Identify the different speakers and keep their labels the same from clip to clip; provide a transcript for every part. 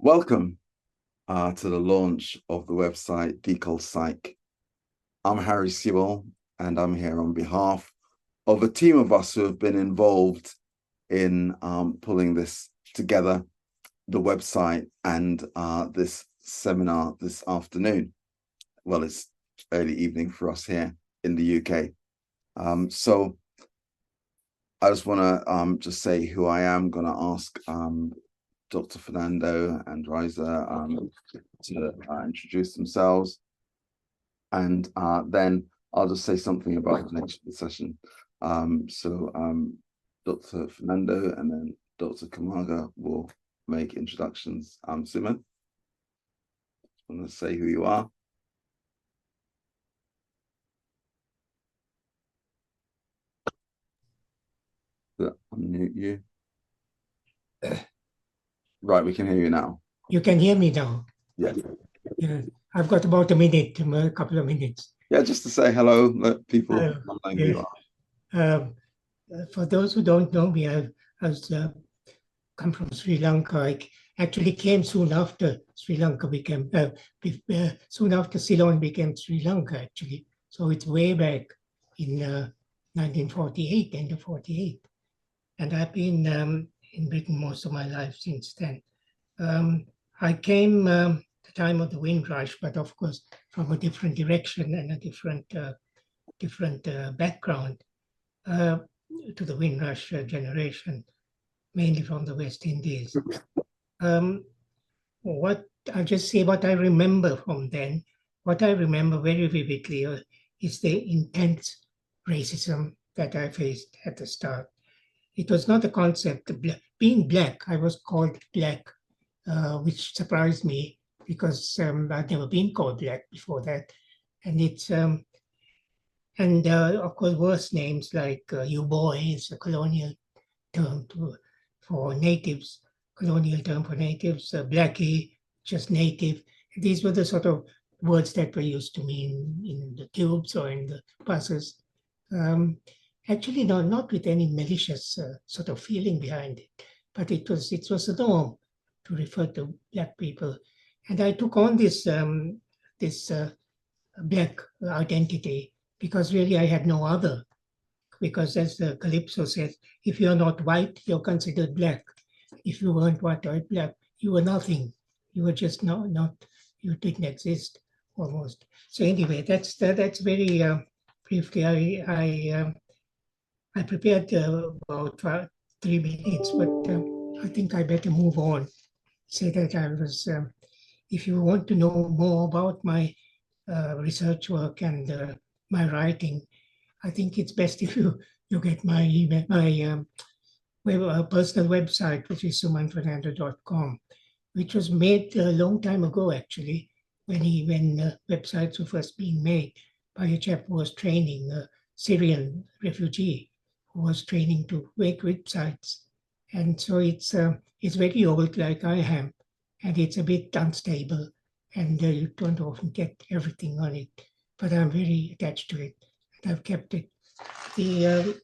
Speaker 1: Welcome to the launch of the website Decolpsych. I'm Harry Sewell, and I'm here on behalf of a team of us who have been involved in pulling this together, the website and this seminar this afternoon. Well, it's early evening for us here in the UK. So I just want to just say who I am. I'm going to ask Dr. Fernando and Raisa to introduce themselves, and then I'll just say something about the nature of the session. Dr. Fernando and then Dr. Kumaga will make introductions. Suman, I'm going to say who you are. Unmute you. Right, we can hear you now.
Speaker 2: You can hear me now?
Speaker 1: Yeah.
Speaker 2: Yeah, I've got about a couple of minutes.
Speaker 1: Yeah, just to say hello, let people know who you
Speaker 2: are. For those who don't know me, I come from Sri Lanka. I actually came soon after Sri Lanka became, soon after Ceylon became Sri Lanka, actually. So it's way back in 1948, end of 48. And I've been in Britain most of my life since then. I came the time of the Windrush, but of course from a different direction and a different background to the Windrush generation, mainly from the West Indies. What I'll just say what I remember from then. What I remember very vividly is the intense racism that I faced at the start. It was not a concept of being black. I was called black, which surprised me because I'd never been called black before that. And it's, of course, worse names like you boys, a colonial term for natives, colonial term for natives, blackie, just native. These were the sort of words that were used to me in the tubes or in the buses. Actually, not with any malicious sort of feeling behind it, but it was a norm to refer to black people, and I took on this black identity because really I had no other. Because as the Calypso says, if you're not white, you're considered black. If you weren't white or black, you were nothing. You were just not. You didn't exist almost. So anyway, that's very briefly. I prepared about 3 minutes, but I think I better move on. Say that I was, if you want to know more about my research work and my writing, I think it's best if you get my email, my personal website, which is sumanfernando.com, which was made a long time ago, actually, when websites were first being made by a chap who was training a Syrian refugee who was training to make websites. And so it's very old, like I am, and it's a bit unstable, and you don't often get everything on it. But I'm very attached to it, and I've kept it. The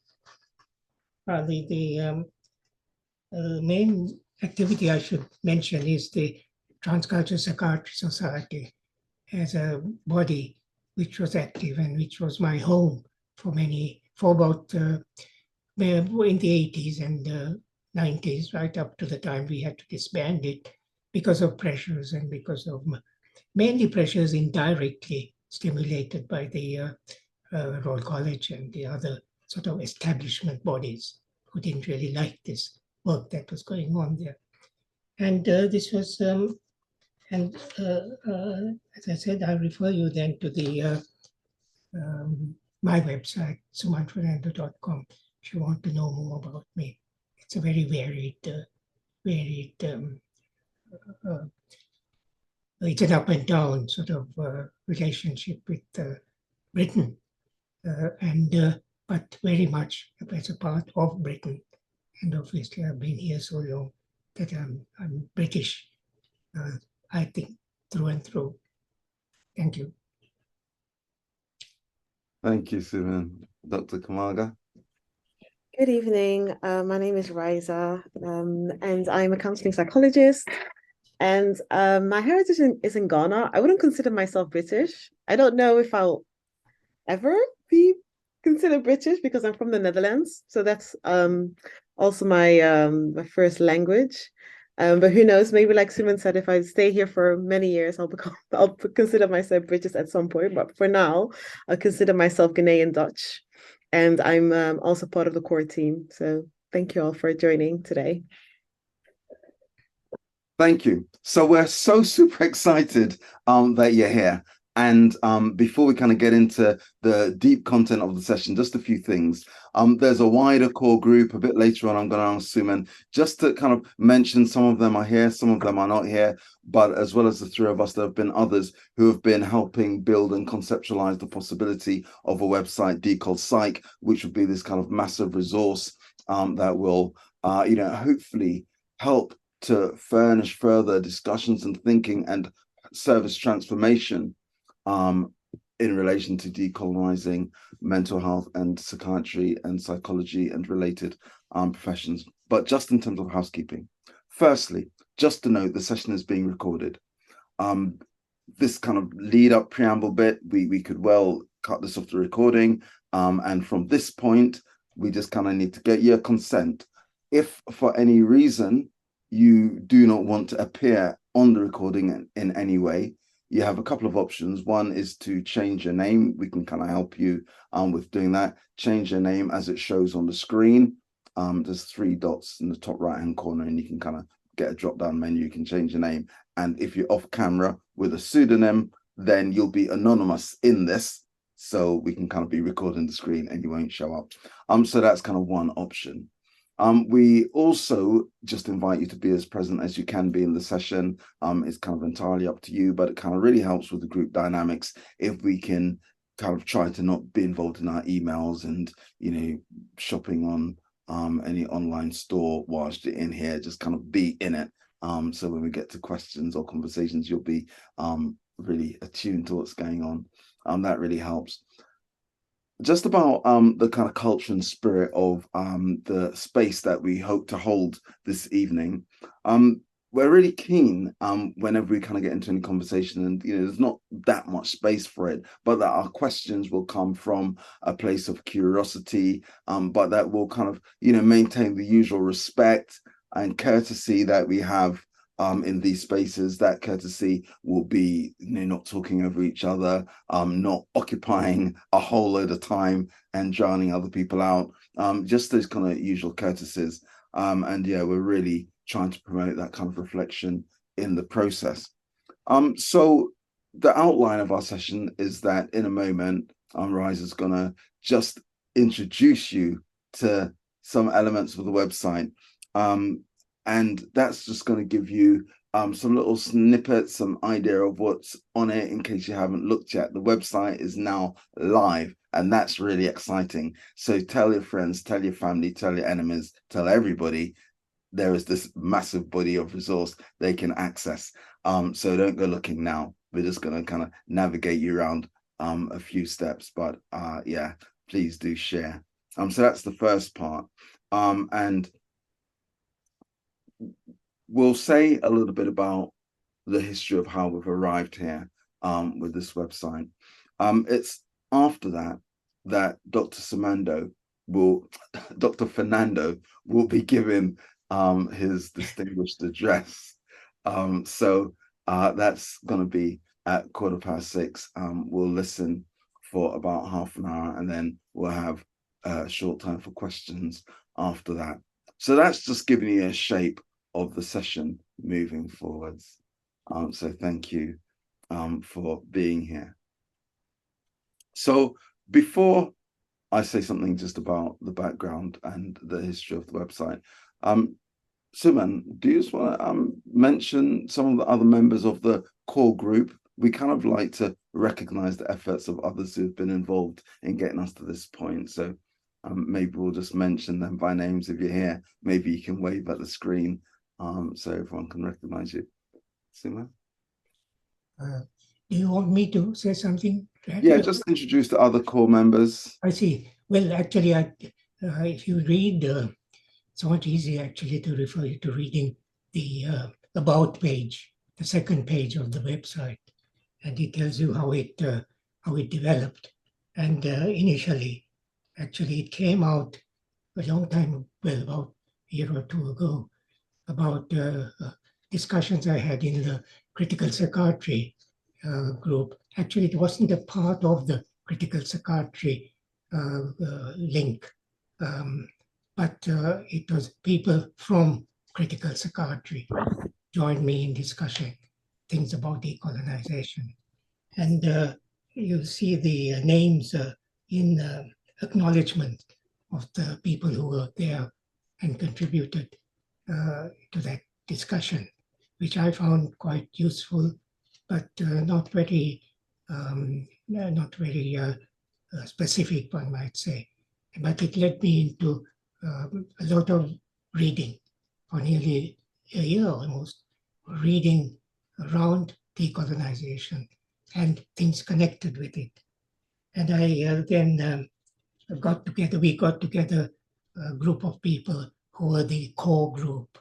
Speaker 2: main activity I should mention is the Transcultural Psychiatry Society as a body which was active and which was my home for about in the 80s and 90s, right up to the time we had to disband it because of pressures and because of mainly pressures indirectly stimulated by the Royal College and the other sort of establishment bodies who didn't really like this work that was going on there. And this was, as I said, I refer you then to the my website, sumanfernando.com, if you want to know more about me. It's a very varied, it's an up and down sort of relationship with Britain, but very much as a part of Britain. And obviously, I've been here so long that I'm British, I think, through and through. Thank you.
Speaker 1: Thank you, Suman. Dr. Kumaga.
Speaker 3: Good evening. My name is Raisa, and I'm a counseling psychologist. And my heritage is in Ghana. I wouldn't consider myself British. I don't know if I'll ever be considered British because I'm from the Netherlands. So that's also my first language. But who knows? Maybe like Suman said, if I stay here for many years, I'll consider myself British at some point. But for now, I'll consider myself Ghanaian Dutch, and I'm also part of the core team. So thank you all for joining today.
Speaker 1: Thank you. So we're so super excited that you're here. And before we kind of get into the deep content of the session, just a few things. There's a wider core group. A bit later on, I'm going to ask Suman just to kind of mention some of them are here, some of them are not here, but as well as the three of us, there have been others who have been helping build and conceptualize the possibility of a website, Decolpsych, which would be this kind of massive resource that will, hopefully help to furnish further discussions and thinking and service transformation in relation to decolonizing mental health and psychiatry and psychology and related professions. But just in terms of housekeeping, firstly, just to note, the session is being recorded. This kind of lead up preamble bit, we could well cut this off the recording. And from this point, we just kind of need to get your consent. If for any reason you do not want to appear on the recording in any way, you have a couple of options. One is to change your name. We can kind of help you with doing that. Change your name as it shows on the screen. There's 3 dots in the top right-hand corner, and you can kind of get a drop-down menu. You can change your name. And if you're off camera with a pseudonym, then you'll be anonymous in this. So we can kind of be recording the screen and you won't show up. So that's kind of one option. We also just invite you to be as present as you can be in the session. It's kind of entirely up to you, but it kind of really helps with the group dynamics if we can kind of try to not be involved in our emails and, shopping on any online store whilst you're in here, just kind of be in it. So when we get to questions or conversations, you'll be really attuned to what's going on. That really helps. Just about the kind of culture and spirit of the space that we hope to hold this evening. We're really keen whenever we kind of get into any conversation, and there's not that much space for it, but that our questions will come from a place of curiosity, but that will kind of maintain the usual respect and courtesy that we have in these spaces. That courtesy will be not talking over each other, not occupying a whole load of time and drowning other people out, just those kind of usual courtesies. And yeah, we're really trying to promote that kind of reflection in the process. So the outline of our session is that in a moment, Raisa is going to just introduce you to some elements of the website. And that's just going to give you some little snippets, some idea of what's on it in case you haven't looked yet. The website is now live, and that's really exciting. So tell your friends, tell your family, tell your enemies, tell everybody there is this massive body of resource they can access. So don't go looking now. We're just going to kind of navigate you around a few steps. But yeah, please do share. So that's the first part. And we'll say a little bit about the history of how we've arrived here with this website. It's after that Dr. Fernando will be giving his distinguished address. So that's going to be at 6:15. We'll listen for about half an hour, and then we'll have a short time for questions after that. So that's just giving you a shape of the session moving forwards. So thank you for being here. So before I say something just about the background and the history of the website, Suman, do you just want to mention some of the other members of the core group? We kind of like to recognize the efforts of others who've been involved in getting us to this point. So maybe we'll just mention them by names if you're here. Maybe you can wave at the screen so everyone can recognize you. Suman?
Speaker 2: Do you want me to say something?
Speaker 1: Yeah, just introduce the other core members.
Speaker 2: I see. Well, actually, if you read, it's not easy actually to refer you to reading the About page. the second page of the website, and it tells you how it developed. And initially, actually, it came out a long time, well, about a year or two ago, about discussions I had in the critical psychiatry group. Actually, it wasn't a part of the critical psychiatry link, but it was people from critical psychiatry joined me in discussing things about decolonization. And you see the names in acknowledgement of the people who were there and contributed to that discussion, which I found quite useful, but not very specific, one might say. But it led me into a lot of reading for nearly a year almost, reading around decolonization and things connected with it. And I then we got together a group of people who were the core group,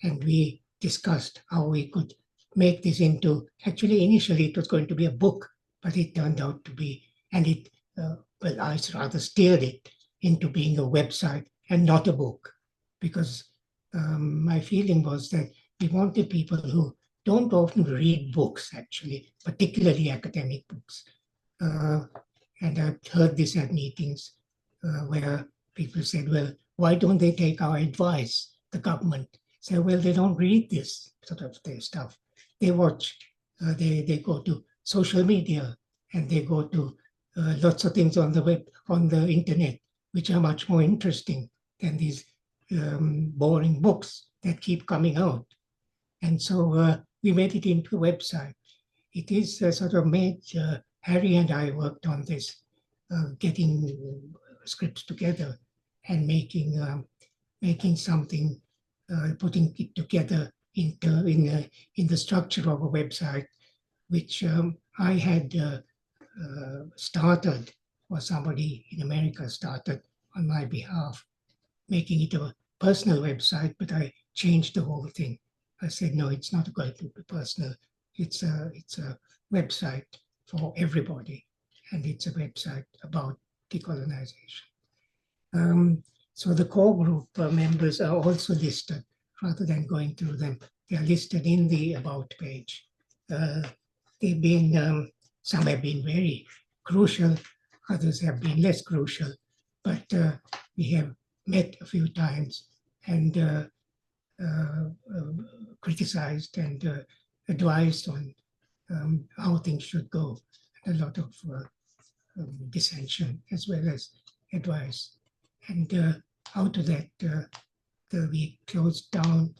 Speaker 2: and we discussed how we could make this into, actually initially it was going to be a book, but it turned out to be, and it, well, I rather steered it into being a website and not a book, because my feeling was that we wanted people who don't often read books, actually, particularly academic books. And I've heard this at meetings where people said, well, why don't they take our advice? The government say, well, they don't read this sort of stuff. They watch, they go to social media, and they go to lots of things on the web, on the internet, which are much more interesting than these boring books that keep coming out. And so we made it into a website. It is sort of made, Harry and I worked on this, getting scripts together and making something, putting it together in the structure of a website, which I had started, or somebody in America started on my behalf, making it a personal website, but I changed the whole thing. I said, no, it's not going to be personal. It's a website for everybody, and it's a website about decolonization. So the core group members are also listed, rather than going through them. They are listed in the About page. They've been, some have been very crucial, others have been less crucial, but we have met a few times and criticized and advised on how things should go. A lot of dissension as well as advice. And out of that, we closed down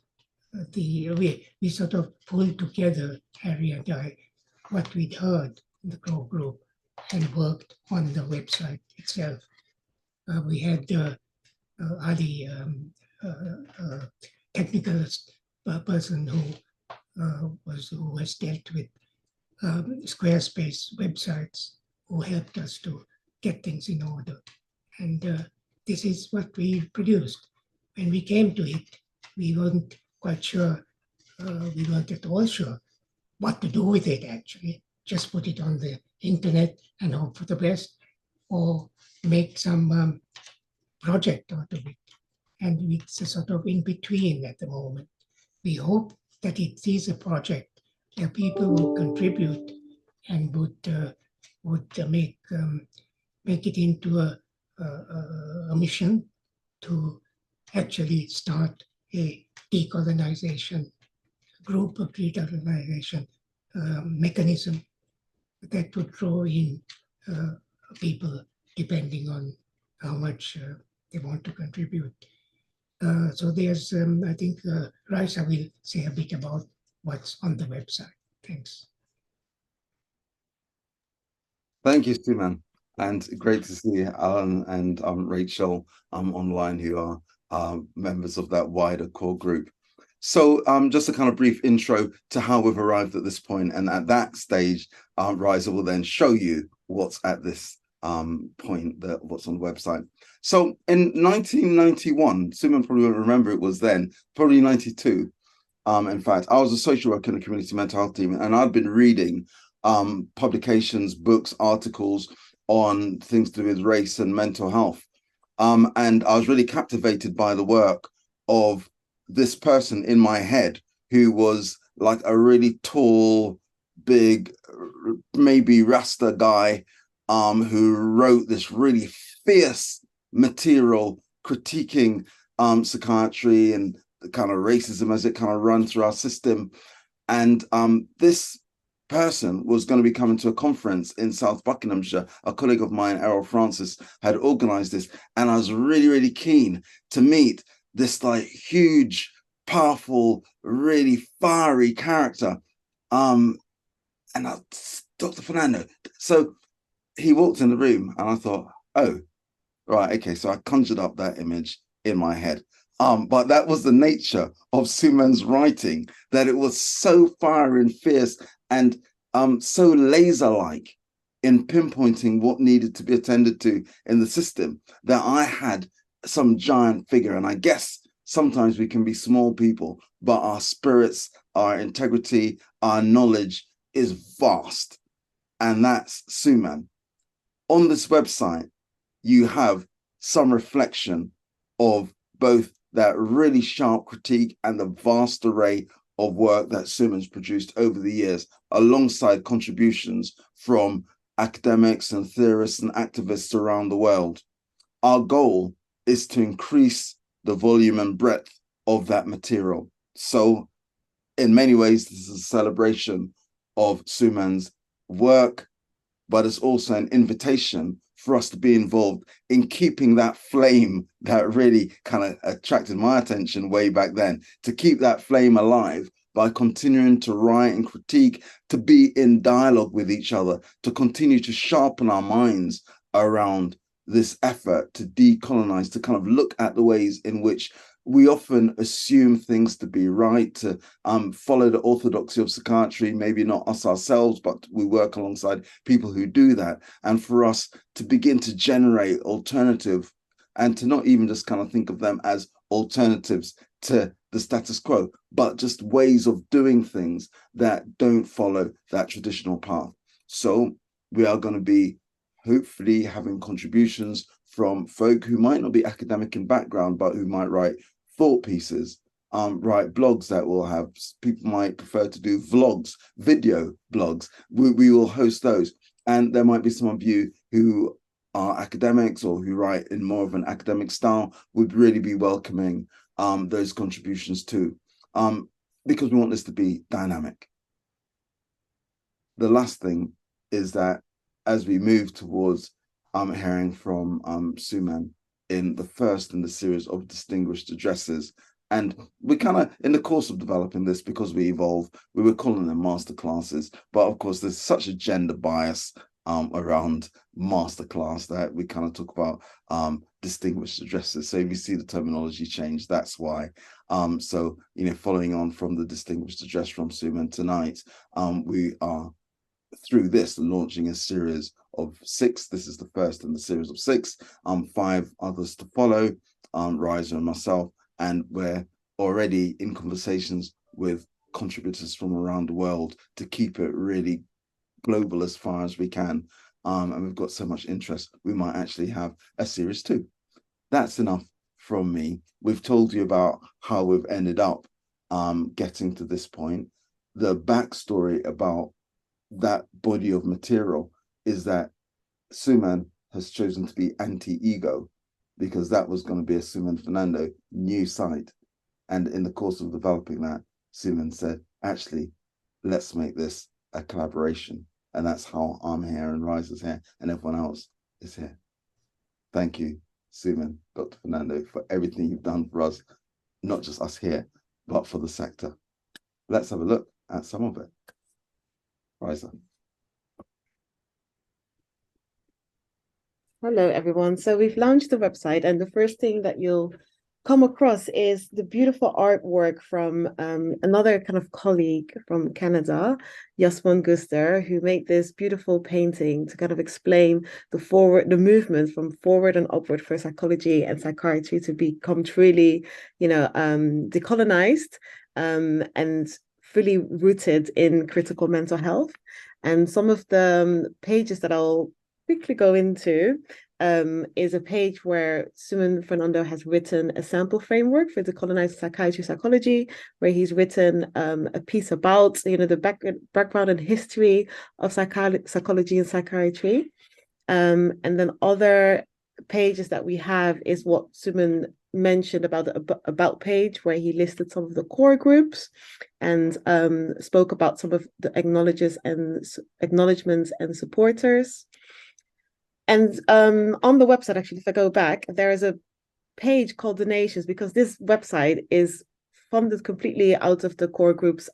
Speaker 2: we sort of pulled together, Harry and I, what we'd heard in the core group and worked on the website itself. We had Ali, technical person who has dealt with Squarespace websites, who helped us to get things in order. And this is what we produced. When we came to it, we weren't quite sure, we weren't at all sure what to do with it, actually. Just put it on the internet and hope for the best, or make some project out of it. And it's a sort of in between at the moment. We hope that it is a project where people would contribute and would make it into a mission to actually start a decolonization group, of decolonization mechanism that would draw in people depending on how much they want to contribute. So there's, I think Raisa will say a bit about what's on the website. Thanks.
Speaker 1: Thank you, Suman. And great to see Alan and Rachel online, who are members of that wider core group. So just a kind of brief intro to how we've arrived at this point. And at that stage, Raisa will then show you what's at this point, what's on the website. So in 1991, Suman probably won't remember it was then, probably 92, In fact, I was a social worker in the community mental health team, and I'd been reading publications, books, articles on things to do with race and mental health. And I was really captivated by the work of this person in my head who was like a really tall, big, maybe Rasta guy, who wrote this really fierce material critiquing psychiatry and the kind of racism as it kind of runs through our system. And this person was going to be coming to a conference in South Buckinghamshire. A colleague of mine, Errol Francis, had organized this, and I was really, really keen to meet this like huge, powerful, really fiery character. And Dr. Fernando. So he walked in the room, and I thought, oh, right, okay. So I conjured up that image in my head. But that was the nature of Suman's writing, that it was so fiery and fierce and so laser-like in pinpointing what needed to be attended to in the system, that I had some giant figure. And I guess sometimes we can be small people, but our spirits, our integrity, our knowledge is vast. And that's Suman. On this website, you have some reflection of both that really sharp critique and the vast array of work that Suman's produced over the years, alongside contributions from academics and theorists and activists around the world. Our goal is to increase the volume and breadth of that material. So in many ways, this is a celebration of Suman's work, but it's also an invitation for us to be involved in keeping that flame that really kind of attracted my attention way back then, to keep that flame alive by continuing to write and critique, to be in dialogue with each other, to continue to sharpen our minds around this effort to decolonize, to kind of look at the ways in which we often assume things to be right, to follow the orthodoxy of psychiatry, maybe not us ourselves, but we work alongside people who do that. And for us to begin to generate alternative, and to not even just kind of think of them as alternatives to the status quo, but just ways of doing things that don't follow that traditional path. So we are going to be hopefully having contributions from folk who might not be academic in background, but who might write thought pieces, write blogs that will have, people might prefer to do vlogs, video blogs. We will host those. And there might be some of you who are academics or who write in more of an academic style, would really be welcoming those contributions too, because we want this to be dynamic. The last thing is that as we move towards hearing from Suman in the first in the series of distinguished addresses, and we kind of, in the course of developing this, because we evolve, we were calling them masterclasses, but of course there's such a gender bias around masterclass that we kind of talk about distinguished addresses. So if you see the terminology change, that's why. So, you know, following on from the distinguished address from Suman tonight, we are through this launching a series of 6. This is the first in the series of 6, 5 others to follow, Raisa and myself, and we're already in conversations with contributors from around the world to keep it really global as far as we can. And we've got so much interest, we might actually have a series 2. That's enough from me. We've told you about how we've ended up getting to this point. The backstory about that body of material is that Suman has chosen to be anti-ego, because that was going to be a Suman Fernando new site. And in the course of developing that, Suman said, actually, let's make this a collaboration. And that's how I'm here and Raisa's here and everyone else is here. Thank you, Suman, Dr. Fernando, for everything you've done for us, not just us here, but for the sector. Let's have a look at some of it. Raisa.
Speaker 3: Hello, everyone. So we've launched the website, and the first thing that you'll come across is the beautiful artwork from another kind of colleague from Canada, Jasmine Guster, who made this beautiful painting to kind of explain the movement from forward and upward for psychology and psychiatry to become truly, decolonized. and fully rooted in critical mental health. And some of the pages that I'll quickly go into is a page where Suman Fernando has written a sample framework for decolonized psychiatry psychology, where he's written a piece about the background and history of psychology and psychiatry. And then other pages that we have is what Suman mentioned about the about page, where he listed some of the core groups and spoke about some of the acknowledgements and supporters. And on the website, actually, if I go back, there is a page called donations, because this website is funded completely out of the core group's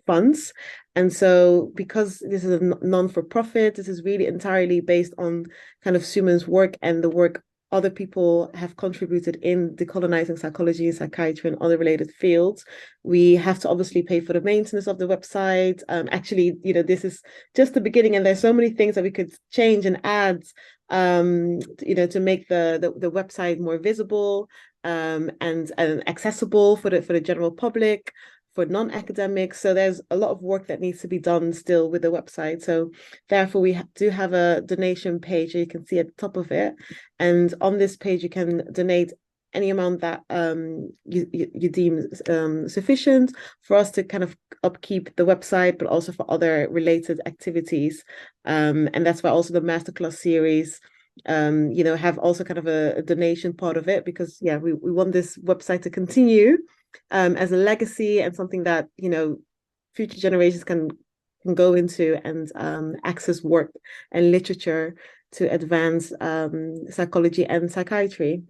Speaker 3: funds. And so because this is a non-for-profit, this is really entirely based on kind of Suman's work and the work other people have contributed in decolonizing psychology and psychiatry and other related fields. We have to obviously pay for the maintenance of the website. Actually, this is just the beginning, and there's so many things that we could change and add, to make the website more visible and accessible for the general public, for non-academics. So there's a lot of work that needs to be done still with the website. So therefore, we do have a donation page that you can see at the top of it. And on this page, you can donate any amount that you deem sufficient for us to kind of upkeep the website, but also for other related activities. And that's why also the masterclass series have also kind of a donation part of it, because we want this website to continue as a legacy and something that future generations can go into and access work and literature to advance psychology and psychiatry.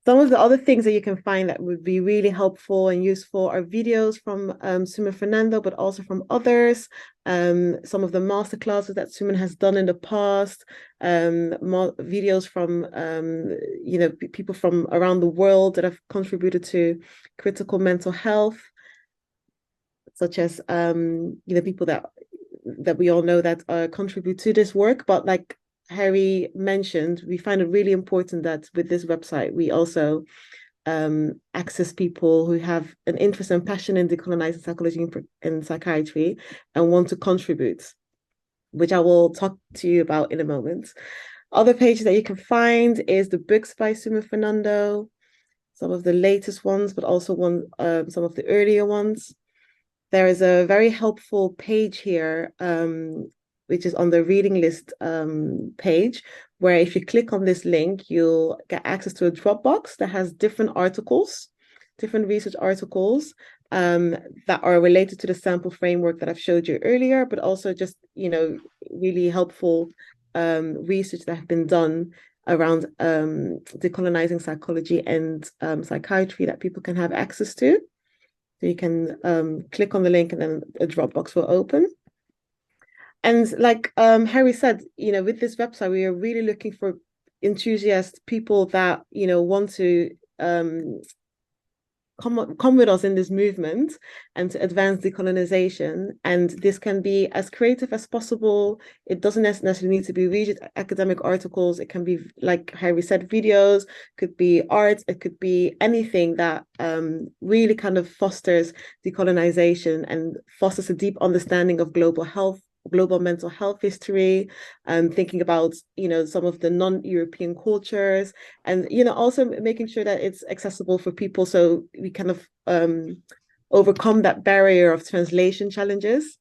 Speaker 3: Some of the other things that you can find that would be really helpful and useful are videos from Suman Fernando, but also from others. Some of the masterclasses that Suman has done in the past, videos from people from around the world that have contributed to critical mental health, such as people that we all know that contribute to this work. But like Harry mentioned, we find it really important that with this website, we also access people who have an interest and passion in decolonizing psychology and psychiatry and want to contribute, which I will talk to you about in a moment. Other pages that you can find is the books by Suman Fernando, some of the latest ones, but also some of the earlier ones. There is a very helpful page here, which is on the reading list page, where if you click on this link, you'll get access to a Dropbox that has different research articles that are related to the sample framework that I've showed you earlier, but also just, really helpful research that have been done around decolonizing psychology and psychiatry that people can have access to. So you can click on the link and then a Dropbox will open. And like Harry said, with this website, we are really looking for enthusiast people that, want to come with us in this movement and to advance decolonization. And this can be as creative as possible. It doesn't necessarily need to be rigid academic articles. It can be, like Harry said, videos, could be art, it could be anything that really kind of fosters decolonization and fosters a deep understanding of global mental health history, thinking about some of the non-European cultures, and also making sure that it's accessible for people, so we kind of overcome that barrier of translation challenges.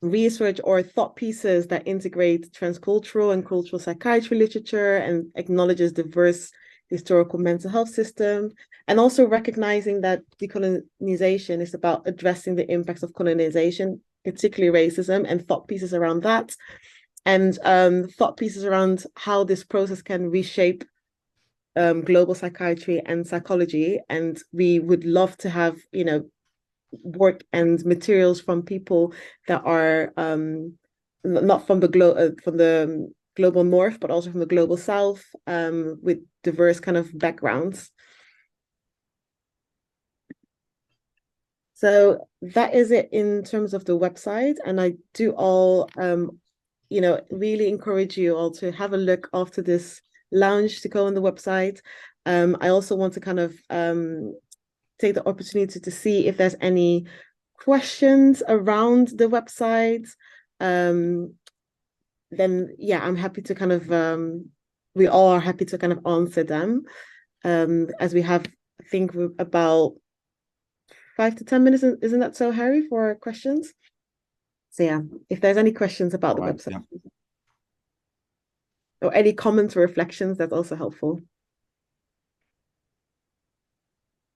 Speaker 3: Research or thought pieces that integrate transcultural and cultural psychiatry literature and acknowledges diverse historical mental health system, and also recognizing that decolonization is about addressing the impacts of colonization, particularly racism, and thought pieces around that, and thought pieces around how this process can reshape global psychiatry and psychology. And we would love to have, work and materials from people that are not from the global north, but also from the global south, with diverse kind of backgrounds. So that is it in terms of the website. And I do all, really encourage you all to have a look after this lounge, to go on the website. I also want to kind of take the opportunity to see if there's any questions around the website. Then yeah, I'm happy to kind of we all are happy to kind of answer them. As we have, I think, about 5 to 10 minutes, isn't that so, Harry, for questions? So yeah, if there's any questions about the website, yeah, or any comments or reflections, that's also helpful.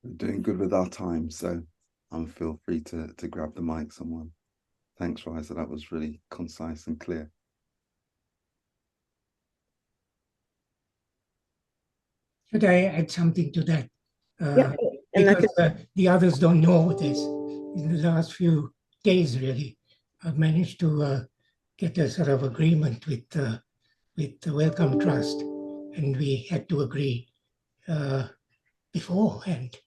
Speaker 1: We're doing good with our time, so feel free to grab the mic, someone. Thanks, Raisa. That was really concise and clear.
Speaker 2: Should I add something to that?
Speaker 3: Yeah,
Speaker 2: because the others don't know this. In the last few days, really, I've managed to get a sort of agreement with the Wellcome Trust, and we had to agree beforehand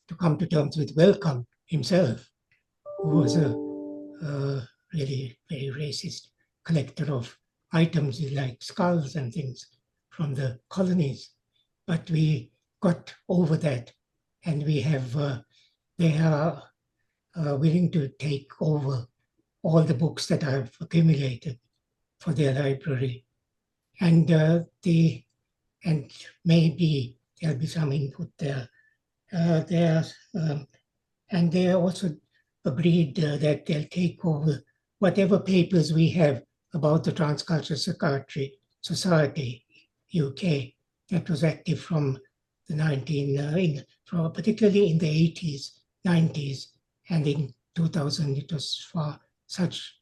Speaker 2: to come to terms with Wellcome himself, who was a really very racist collector of items like skulls and things from the colonies. But we got over that, and we have they are willing to take over all the books that I've accumulated for their library, and and maybe there'll be some input there. And they also agreed that they'll take over whatever papers we have about the Transcultural Psychiatry Society, UK, that was active from the particularly in the 80s, 90s, and in 2000 it was for such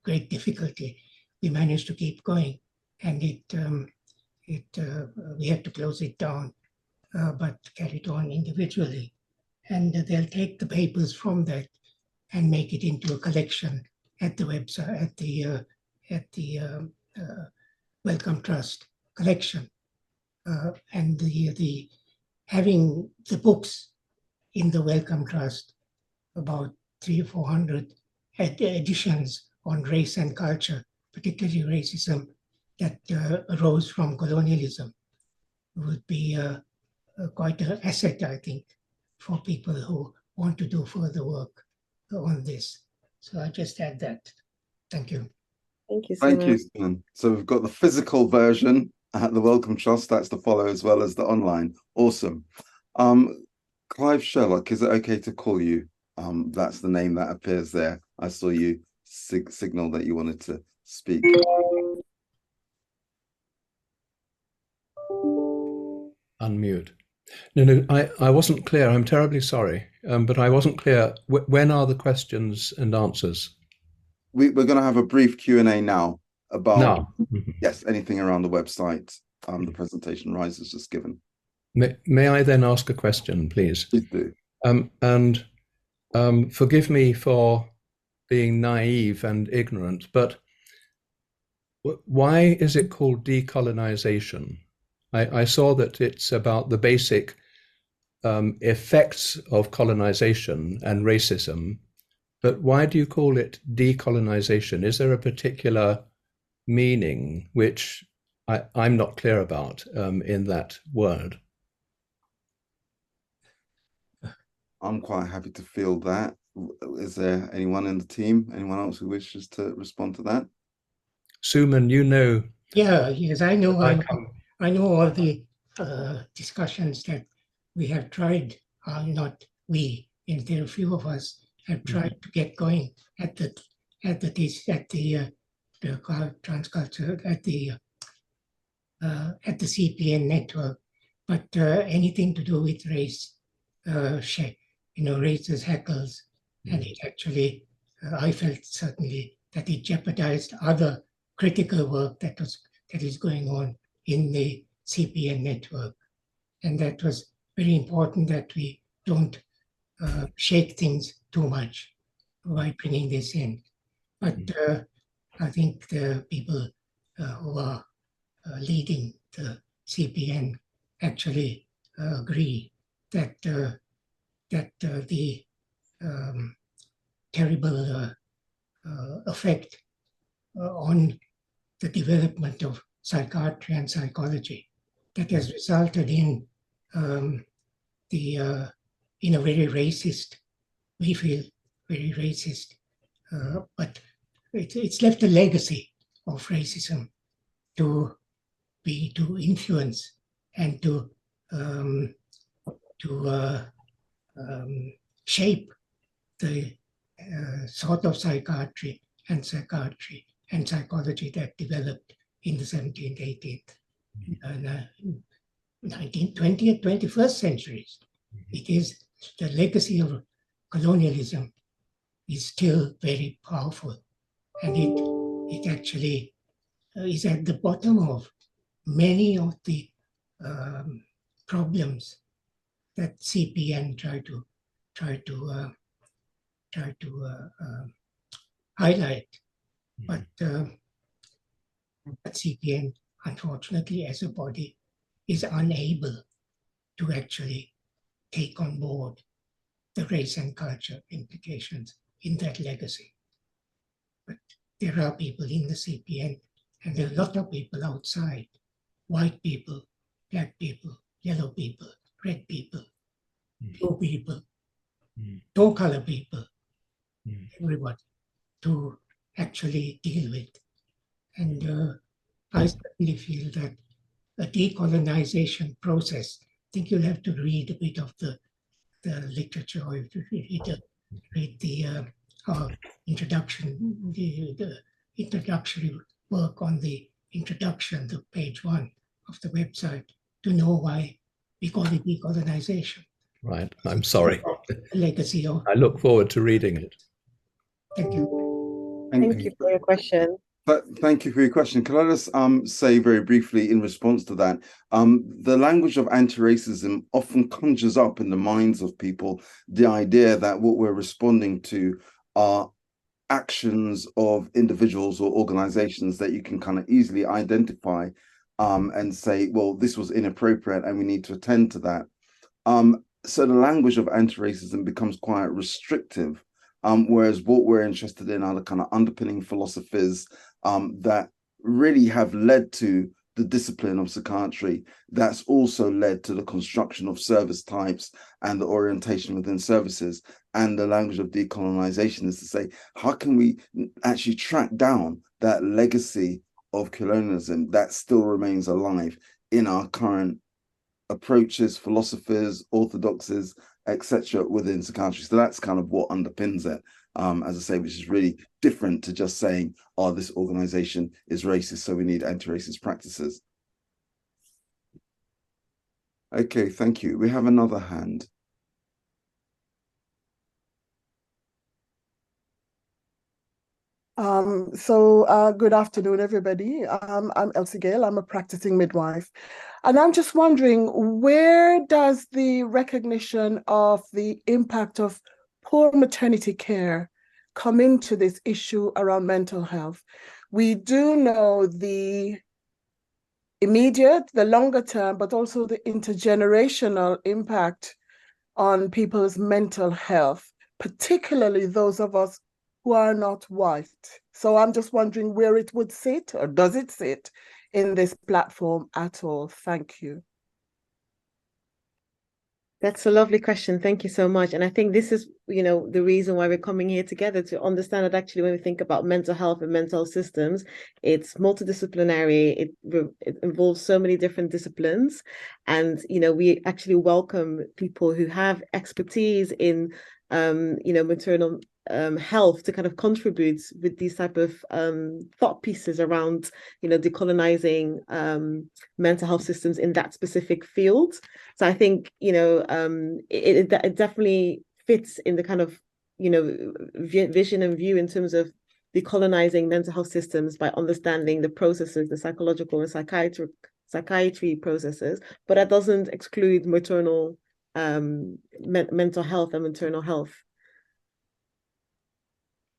Speaker 2: great difficulty. We managed to keep going, and we had to close it down, but carried on individually. And they'll take the papers from that and make it into a collection at the website, at the Wellcome Trust collection. And having the books in the Wellcome Trust, about 300 or 400 editions on race and culture, particularly racism that arose from colonialism, would be quite an asset, I think, for people who want to do further work on this. So I just add that. Thank you.
Speaker 3: Thank you,
Speaker 1: Thank you, Suman. So we've got the physical version at the Wellcome Trust. That's to follow, as well as the online. Awesome. Clive Sherlock, is it okay to call you? That's the name that appears there. I saw you signal that you wanted to speak.
Speaker 4: Unmute. No, I wasn't clear. I'm terribly sorry, but I wasn't clear. When are the questions and answers?
Speaker 1: We're going to have a brief Q&A now about
Speaker 4: now.
Speaker 1: Yes, anything around the website. The presentation Raisa's just given.
Speaker 4: May I then ask a question, please?
Speaker 1: Please do.
Speaker 4: And forgive me for being naive and ignorant, but why is it called decolonisation? I saw that it's about the basic effects of colonization and racism, but why do you call it decolonisation? Is there a particular meaning which I'm not clear about in that word?
Speaker 1: I'm quite happy to field that. Is there anyone in the team, anyone else who wishes to respond to that?
Speaker 4: Suman, you know.
Speaker 2: Yeah, yes, I know. I know all the discussions that we have tried. Not we, and there are a few of us have tried to get going at the transculture at the CPN network, but anything to do with race, races, heckles, and it actually, I felt certainly that it jeopardized other critical work that is going on in the CPN network, and that was very important that we don't shake things too much by bringing this in. But I think the people who are leading the CPN actually agree that the terrible effect on the development of psychiatry and psychology that has resulted in the in a very racist, we feel very racist, but it's left a legacy of racism to influence and to shape the sort of psychiatry and psychology that developed in the 17th, 18th, 19th, 20th, 21st centuries. It is the legacy of colonialism is still very powerful, and it actually is at the bottom of many of the problems that CPN try to highlight, but CPN, unfortunately, as a body, is unable to actually take on board the race and culture implications in that legacy. But there are people in the CPN, and there are a lot of people outside, white people, black people, yellow people, red people, blue people, no color people, everybody, to actually deal with. And I certainly feel that a decolonization process, I think you'll have to read a bit of the literature, or if you read the introduction, the introductory work on the introduction, the page 1 of the website, to know why we call it decolonization.
Speaker 4: Right, I'm sorry.
Speaker 2: Legacy of.
Speaker 4: I look forward to reading it.
Speaker 2: Thank you.
Speaker 3: Thank you for your question.
Speaker 1: Thank you for your question. Can I just say very briefly in response to that, the language of anti-racism often conjures up in the minds of people the idea that what we're responding to are actions of individuals or organizations that you can kind of easily identify and say, well, this was inappropriate and we need to attend to that. So the language of anti-racism becomes quite restrictive. Whereas what we're interested in are the kind of underpinning philosophies that really have led to the discipline of psychiatry, that's also led to the construction of service types and the orientation within services. And the language of decolonization is to say, how can we actually track down that legacy of colonialism that still remains alive in our current approaches, philosophies, orthodoxies, etc. within psychiatry. So that's kind of what underpins it, as I say, which is really different to just saying, oh, this organization is racist, so we need anti-racist practices. Okay, thank you. We have another hand.
Speaker 5: Good afternoon, everybody. I'm Elsie Gale. I'm a practicing midwife. And I'm just wondering, where does the recognition of the impact of poor maternity care come into this issue around mental health? We do know the immediate, the longer term, but also the intergenerational impact on people's mental health, particularly those of us who are not white. So I'm just wondering where it would sit, or does it sit in this platform at all? Thank you.
Speaker 3: That's a lovely question. Thank you so much. And I think this is, the reason why we're coming here together, to understand that actually when we think about mental health and mental systems, it's multidisciplinary. It involves so many different disciplines. And, we actually welcome people who have expertise in, maternal health to kind of contribute with these type of thought pieces around, decolonizing mental health systems in that specific field. So I think, it definitely fits in the kind of, vision and view in terms of decolonizing mental health systems by understanding the processes, the psychological and psychiatry processes, but that doesn't exclude maternal mental health and maternal health.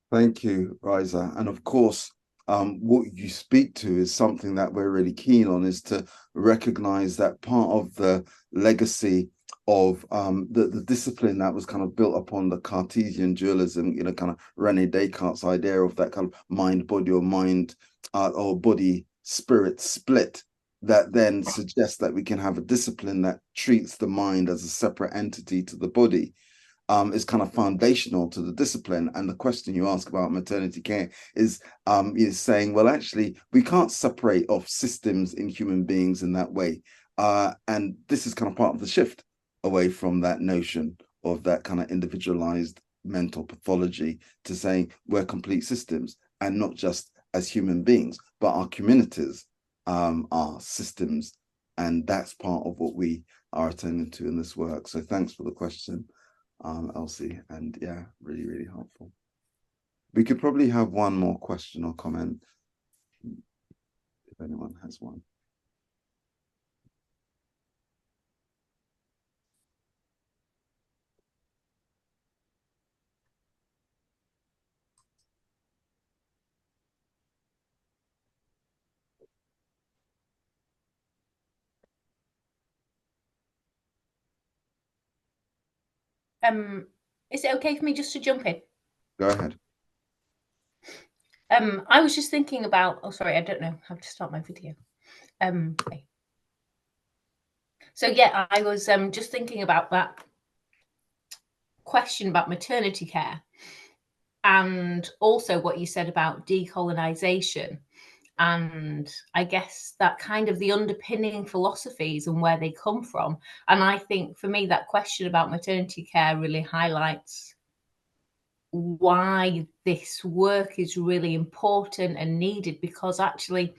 Speaker 1: Thank you, Raisa. And of course, what you speak to is something that we're really keen on, is to recognize that part of the legacy of the discipline that was kind of built upon the Cartesian dualism, kind of René Descartes' idea of that kind of mind-body or mind or body-spirit split, that then suggests that we can have a discipline that treats the mind as a separate entity to the body, is kind of foundational to the discipline. And the question you ask about maternity care is saying, well, actually, we can't separate off systems in human beings in that way. And this is kind of part of the shift away from that notion of that kind of individualized mental pathology to saying we're complete systems, and not just as human beings, but our communities are systems. And that's part of what we are attending to in this work. So thanks for the question, Elsie, and yeah, really, really helpful. We could probably have one more question or comment if anyone has one.
Speaker 6: Is it okay for me just to jump in?
Speaker 1: Go ahead.
Speaker 6: I was just thinking about, oh, sorry, I don't know how to start my video. Okay. So yeah, I was just thinking about that question about maternity care, and also what you said about decolonisation. And I guess that kind of the underpinning philosophies and where they come from. And I think for me, that question about maternity care really highlights why this work is really important and needed, because actually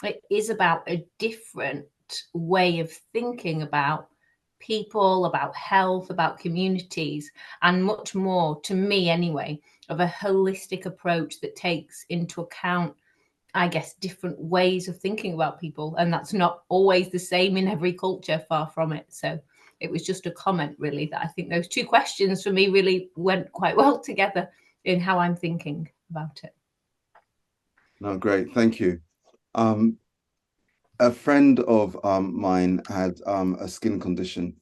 Speaker 6: it is about a different way of thinking about people, about health, about communities, and much more, to me anyway, of a holistic approach that takes into account, I guess, different ways of thinking about people. And that's not always the same in every culture, far from it. So it was just a comment, really, that I think those two questions for me really went quite well together in how I'm thinking about it.
Speaker 1: No, great. Thank you. A friend of mine had a skin condition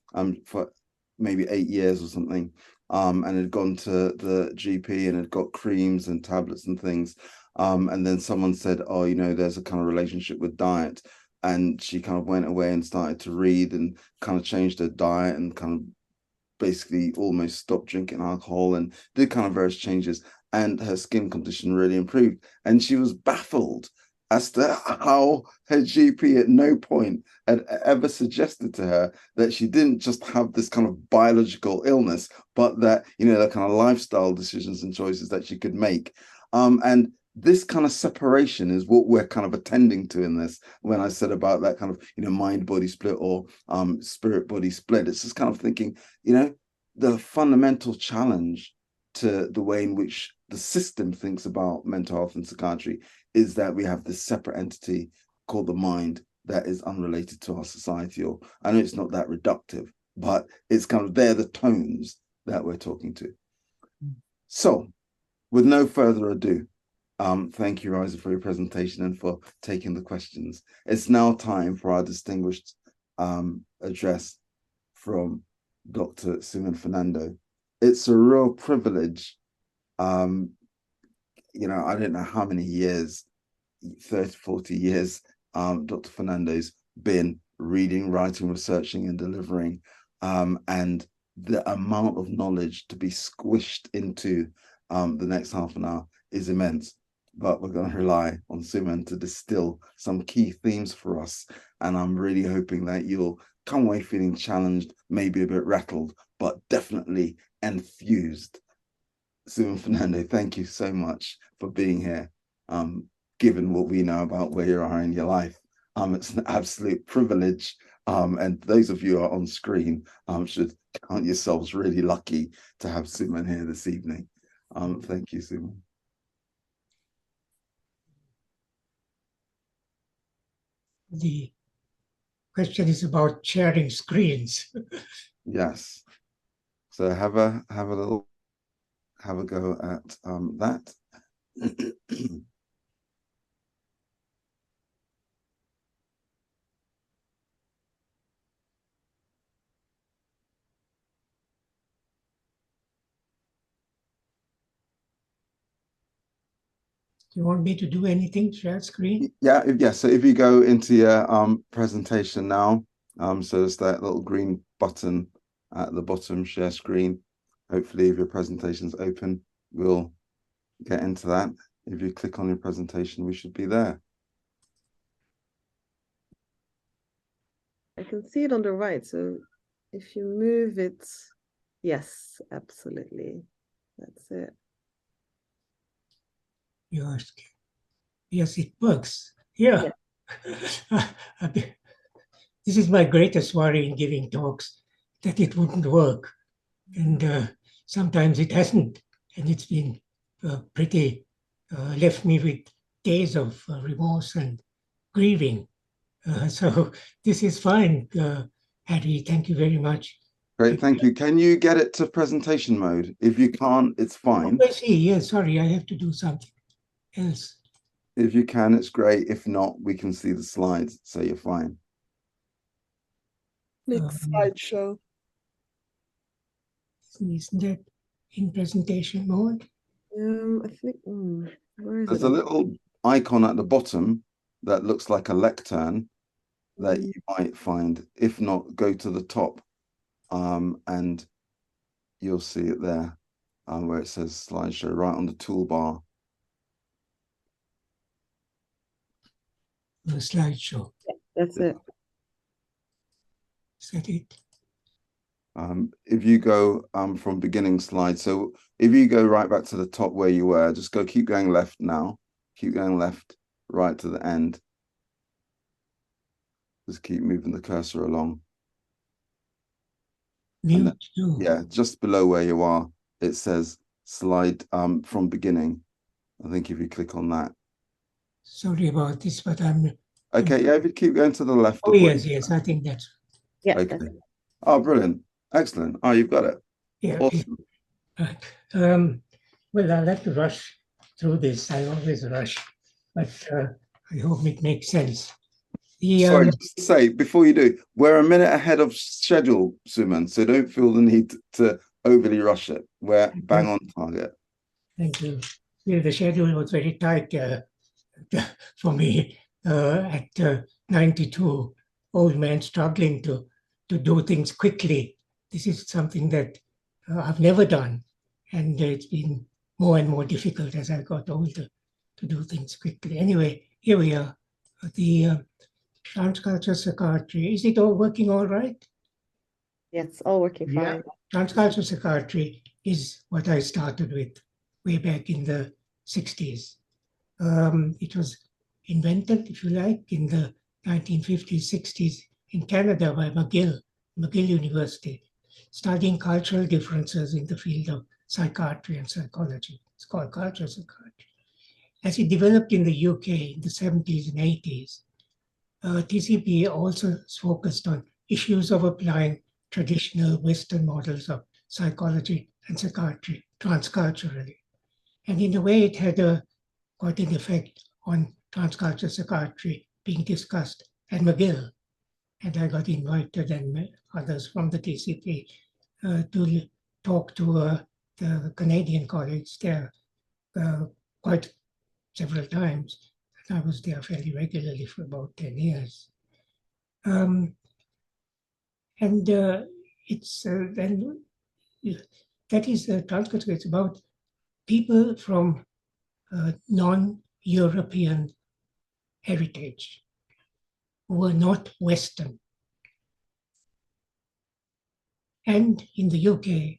Speaker 1: for maybe 8 years or something, and had gone to the GP and had got creams and tablets and things. And then someone said, oh, you know, there's a kind of relationship with diet. And she kind of went away and started to read and kind of changed her diet and kind of basically almost stopped drinking alcohol and did kind of various changes. And her skin condition really improved. And she was baffled as to how her GP at no point had ever suggested to her that she didn't just have this kind of biological illness, but that, you know, the kind of lifestyle decisions and choices that she could make. And this kind of separation is what we're kind of attending to in this. When I said about that kind of, you know, mind-body split or spirit-body split, it's just kind of thinking, you know, the fundamental challenge to the way in which the system thinks about mental health and psychiatry is that we have this separate entity called the mind that is unrelated to our society. Or I know it's not that reductive, but it's kind of, they're the tones that we're talking to. So with no further ado, thank you, Raisa, for your presentation and for taking the questions. It's now time for our distinguished address from Dr. Suman Fernando. It's a real privilege. You know, I don't know how many years, 30, 40 years, Dr. Fernando's been reading, writing, researching, and delivering. And the amount of knowledge to be squished into the next half an hour is immense. But we're going to rely on Suman to distill some key themes for us. And I'm really hoping that you'll come away feeling challenged, maybe a bit rattled, but definitely enthused. Suman Fernando, thank you so much for being here. Given what we know about where you are in your life, it's an absolute privilege. And those of you who are on screen should count yourselves really lucky to have Suman here this evening. Thank you, Suman.
Speaker 2: The question is about sharing screens.
Speaker 1: Yes. So have a go at that.
Speaker 2: you want me to do anything? Share screen?
Speaker 1: Yeah. So if you go into your presentation now, so there's that little green button at the bottom, share screen. Hopefully, if your presentation's open, we'll get into that. If you click on your presentation, we should be there.
Speaker 3: I can see it on the right. So if you move it, yes, absolutely. That's it.
Speaker 2: Yes, it works. Yeah. This is my greatest worry in giving talks, that it wouldn't work. And sometimes it hasn't. And it's been pretty, left me with days of remorse and grieving. So this is fine, Harry. Thank you very much.
Speaker 1: Great, thank you. Can you get it to presentation mode? If you can't, it's fine.
Speaker 2: Oh, I see. Yes, sorry, I have to do something else.
Speaker 1: If you can, it's great. If not, we can see the slides, so you're fine.
Speaker 5: Next slideshow.
Speaker 2: Isn't that in presentation mode?
Speaker 3: I think, where is
Speaker 1: There's
Speaker 3: it?
Speaker 1: a little icon at the bottom that looks like a lectern that you might find. If not, go to the top and you'll see it there where it says slideshow, right on the toolbar.
Speaker 2: The slideshow.
Speaker 3: That's it.
Speaker 2: Is that it?
Speaker 1: If you go from beginning slide, so if you go right back to the top where you were, just keep going left now. Keep going left, right to the end. Just keep moving the cursor along.
Speaker 2: Then,
Speaker 1: yeah, just below where you are, it says slide from beginning. I think if you click on that.
Speaker 2: Sorry about this, but I'm...
Speaker 1: Okay, yeah, if you keep going to the left.
Speaker 2: Oh, yes, I think that's...
Speaker 3: Yeah.
Speaker 1: Okay. Oh, brilliant. Excellent. Oh, you've got it.
Speaker 2: Yeah.
Speaker 1: Awesome.
Speaker 2: Well, I'll have to rush through this. I always rush, but I hope it makes sense.
Speaker 1: Sorry, just to say, before you do, we're a minute ahead of schedule, Suman, so don't feel the need to overly rush it. We're bang on target.
Speaker 2: Thank you. Yeah, the schedule was very tight for me at 92, old man struggling to do things quickly. This is something that I've never done, and it's been more and more difficult as I got older to do things quickly. Anyway, here we are. The Transcultural Psychiatry. Is it all working all right?
Speaker 3: Yes, all working fine.
Speaker 2: Yeah. Transcultural Psychiatry is what I started with way back in the 60s. It was invented, if you like, in the 1950s, 60s in Canada by McGill University, studying cultural differences in the field of psychiatry and psychology. It's called cultural psychiatry. As it developed in the UK in the 70s and 80s, TCP also focused on issues of applying traditional Western models of psychology and psychiatry transculturally. And in a way, it had quite an effect on transcultural psychiatry being discussed at McGill. And I got invited, and others from the TCP, to talk to the Canadian colleagues there quite several times. I was there fairly regularly for about 10 years. It's then that is transcultural. It's about people from non-European heritage who are not Western. And in the UK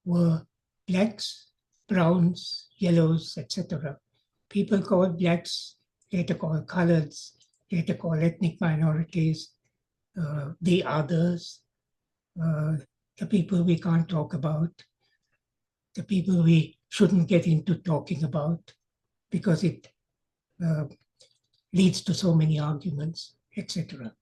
Speaker 2: were blacks, browns, yellows, etc. People called blacks, later called coloreds, later called ethnic minorities, the others, the people we can't talk about, the people we shouldn't get into talking about because it leads to so many arguments, etc.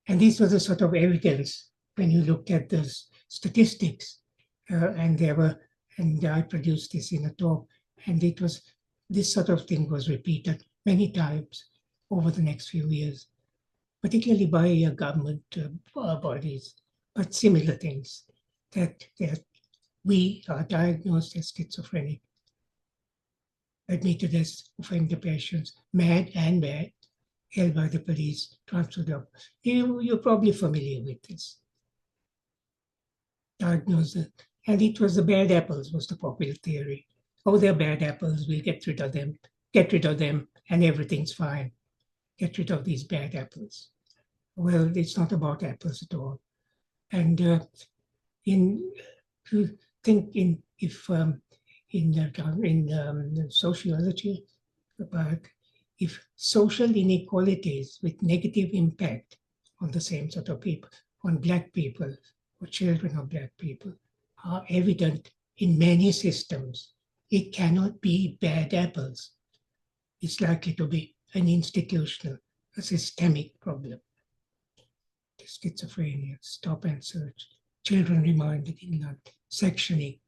Speaker 2: And this was a sort of evidence when you looked at the statistics, and I produced this in a talk, and it was, this sort of thing was repeated many times over the next few years, particularly by government bodies, but similar things, that we are diagnosed as schizophrenic admitted as offender patients, mad and bad, held by the police, transferred up. You're probably familiar with this. Diagnosed, and it was the bad apples was the popular theory. Oh, they're bad apples, we'll get rid of them, and everything's fine. Get rid of these bad apples. Well, it's not about apples at all. And to think in sociology about if social inequalities with negative impact on the same sort of people, on Black people or children of Black people, are evident in many systems, it cannot be bad apples. It's likely to be an institutional, a systemic problem. Schizophrenia, stop and search, children reminded in London, sectioning,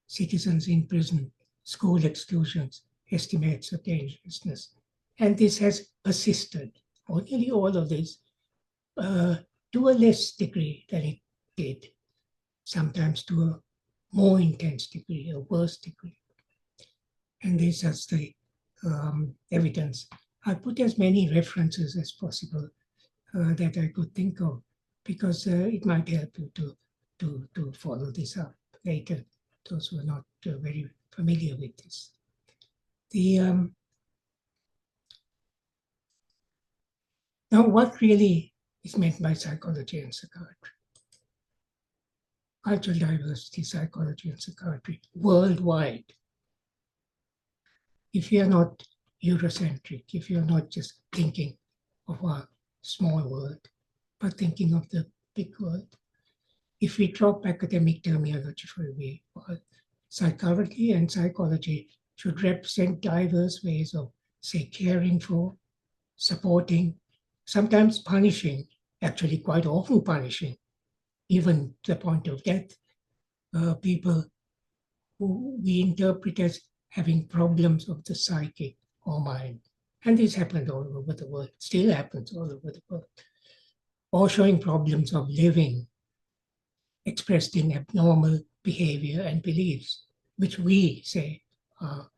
Speaker 2: citizens in prison, school exclusions, estimates of dangerousness. And this has persisted, or nearly all of this, to a less degree than it did, sometimes to a more intense degree, a worse degree. And this is the evidence. I put as many references as possible that I could think of, because it might help you to follow this up later, those who are not very familiar with this. Now, what really is meant by psychology and psychiatry? Cultural diversity, psychology and psychiatry, worldwide. If you're not Eurocentric, if you're not just thinking of our small world, but thinking of the big world, if we drop academic terminology for a way, psychology and psychology should represent diverse ways of, say, caring for, supporting, sometimes punishing, actually quite often punishing, even to the point of death, people who we interpret as having problems of the psyche or mind. And this happened all over the world, still happens all over the world. Or showing problems of living, expressed in abnormal behavior and beliefs, which we say are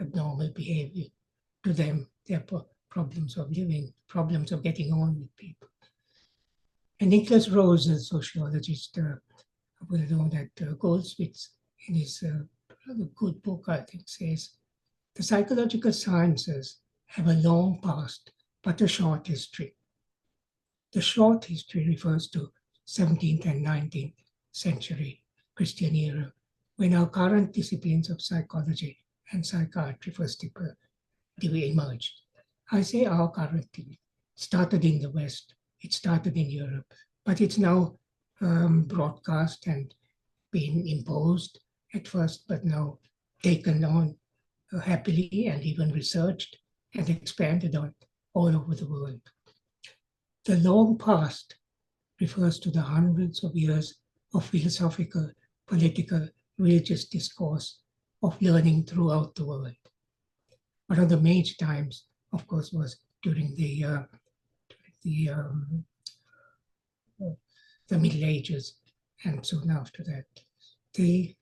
Speaker 2: abnormal behavior. To them, they're problems of living, problems of getting on with people. And Nicholas Rose, a sociologist, will know that Goldsmith, in his rather good book, I think, says, the psychological sciences have a long past, but a short history. The short history refers to 17th and 19th century Christian era, when our current disciplines of psychology and psychiatry first emerged. I say our current, started in the West, it started in Europe, but it's now broadcast and been imposed at first, but now taken on happily and even researched and expanded on all over the world. The long past refers to the hundreds of years of philosophical, political, religious discourse of learning throughout the world. One of the major times, of course, was during the Middle Ages, and soon after that. The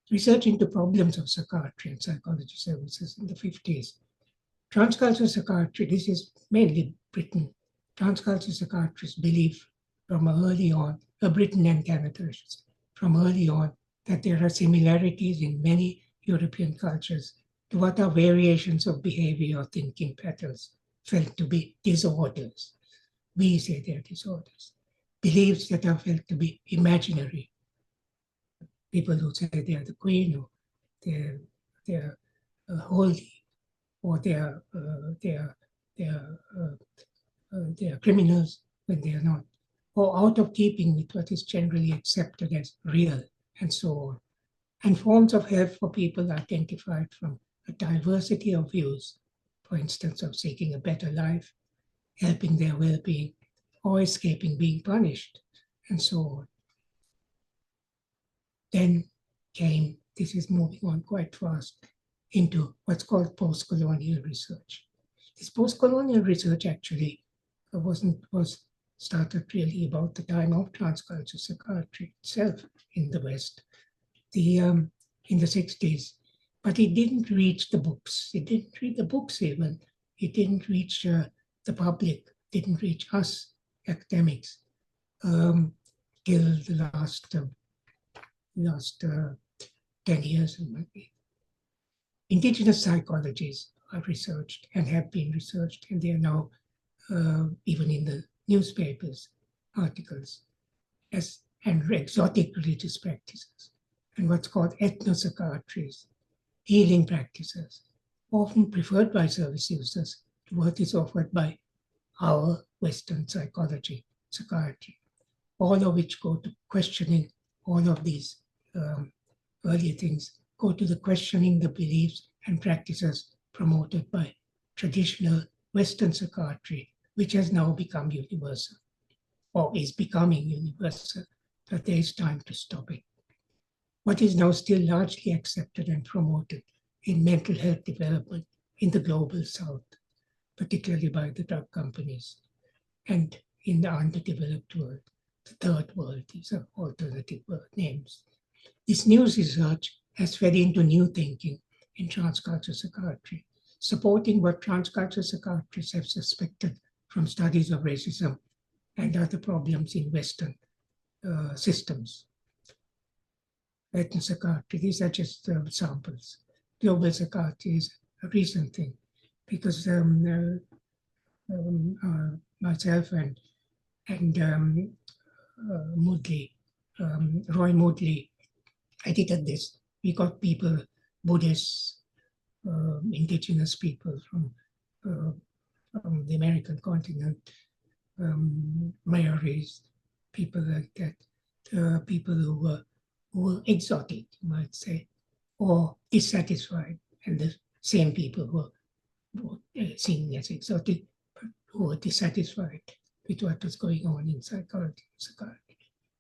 Speaker 2: research into problems of psychiatry and psychology services in the 50s. Transcultural psychiatry, this is mainly Britain. Transcultural psychiatrists believe from early on, Britain and Canada, from early on, that there are similarities in many European cultures to what are variations of behavior or thinking patterns felt to be disorders. We say they're disorders. Beliefs that are felt to be imaginary. People who say they are the queen, or they're holy, or they're criminals when they are not, or out of keeping with what is generally accepted as real, and so on. And forms of help for people identified from a diversity of views, for instance, of seeking a better life, helping their well-being, or escaping being punished, and so on. Then came, this is moving on quite fast, into what's called post-colonial research. This post-colonial research actually was started really about the time of transcultural psychiatry itself in the West. The in the 60s, but it didn't reach the books. It didn't reach the books even. It didn't reach the public, didn't reach us academics till the last 10 years. Indigenous psychologies are researched and have been researched, and they are now even in the newspapers, articles, and exotic religious practices, and what's called ethnopsychiatries, healing practices, often preferred by service users to what is offered by our Western psychology, psychiatry, all of which go to questioning all of these earlier things, go to the questioning the beliefs and practices promoted by traditional Western psychiatry, which has now become universal, or is becoming universal, that there is time to stop it. What is now still largely accepted and promoted in mental health development in the global South, particularly by the drug companies, and in the underdeveloped world, the third world, these are alternative names. This new research has fed into new thinking in transcultural psychiatry, supporting what transcultural psychiatrists have suspected from studies of racism and other problems in Western systems. Ethnopsychiatry, these are just samples. Global psychiatry is a recent thing because myself and Moodley, Roy Moodley, edited this. We got people, Buddhists, indigenous people from the American continent, Maoris, people like that, people who were exotic, you might say, or dissatisfied, and the same people who were seen as exotic, but who were dissatisfied with what was going on in psychology,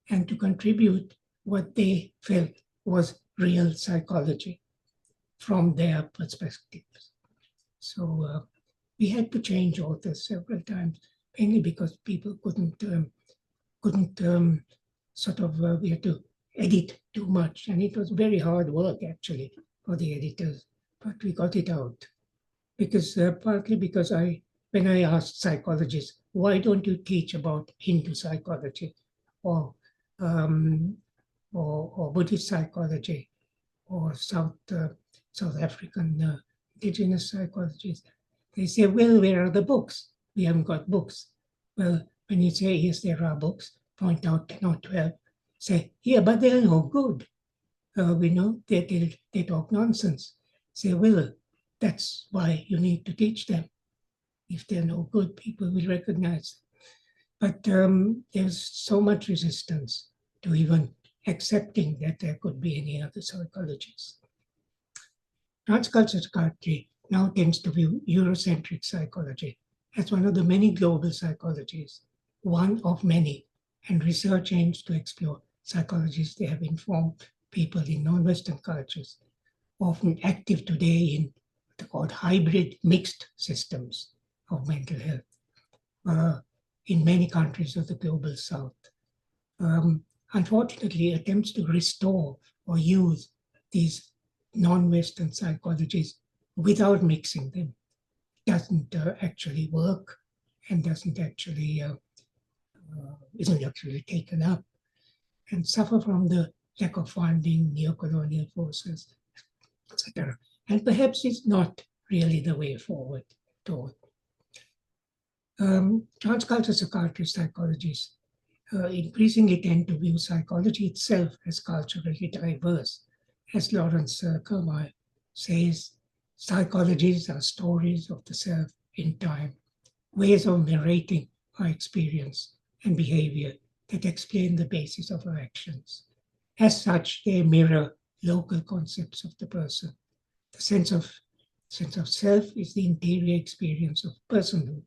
Speaker 2: and to contribute what they felt was real psychology from their perspectives. So we had to change authors several times, mainly because people couldn't we had to edit too much, and it was very hard work actually for the editors, but we got it out. Because partly because when I asked psychologists, why don't you teach about Hindu psychology or Buddhist psychology or South African indigenous psychologies? They say, well, where are the books? We haven't got books. Well, when you say, yes, there are books, point out 10 or 12, say, yeah, but they're no good. We know they talk nonsense. Say, well, that's why you need to teach them. If they're no good, people will recognize them. But there's so much resistance to even accepting that there could be any other psychologies. Transcultural psychiatry now tends to view Eurocentric psychology as one of the many global psychologies, one of many, and research aims to explore psychologies that have informed people in non-Western cultures, often active today in what are called hybrid mixed systems of mental health in many countries of the global South. Unfortunately, attempts to restore or use these non-Western psychologies without mixing them doesn't actually work and isn't actually taken up, and suffer from the lack of funding, neo-colonial forces, etc. And perhaps it's not really the way forward toward. Transcultural psychologists increasingly tend to view psychology itself as culturally diverse. As Lawrence Kermire says, psychologies are stories of the self in time, ways of narrating our experience and behavior that explain the basis of our actions. As such, they mirror local concepts of the person. The sense of self is the interior experience of personhood,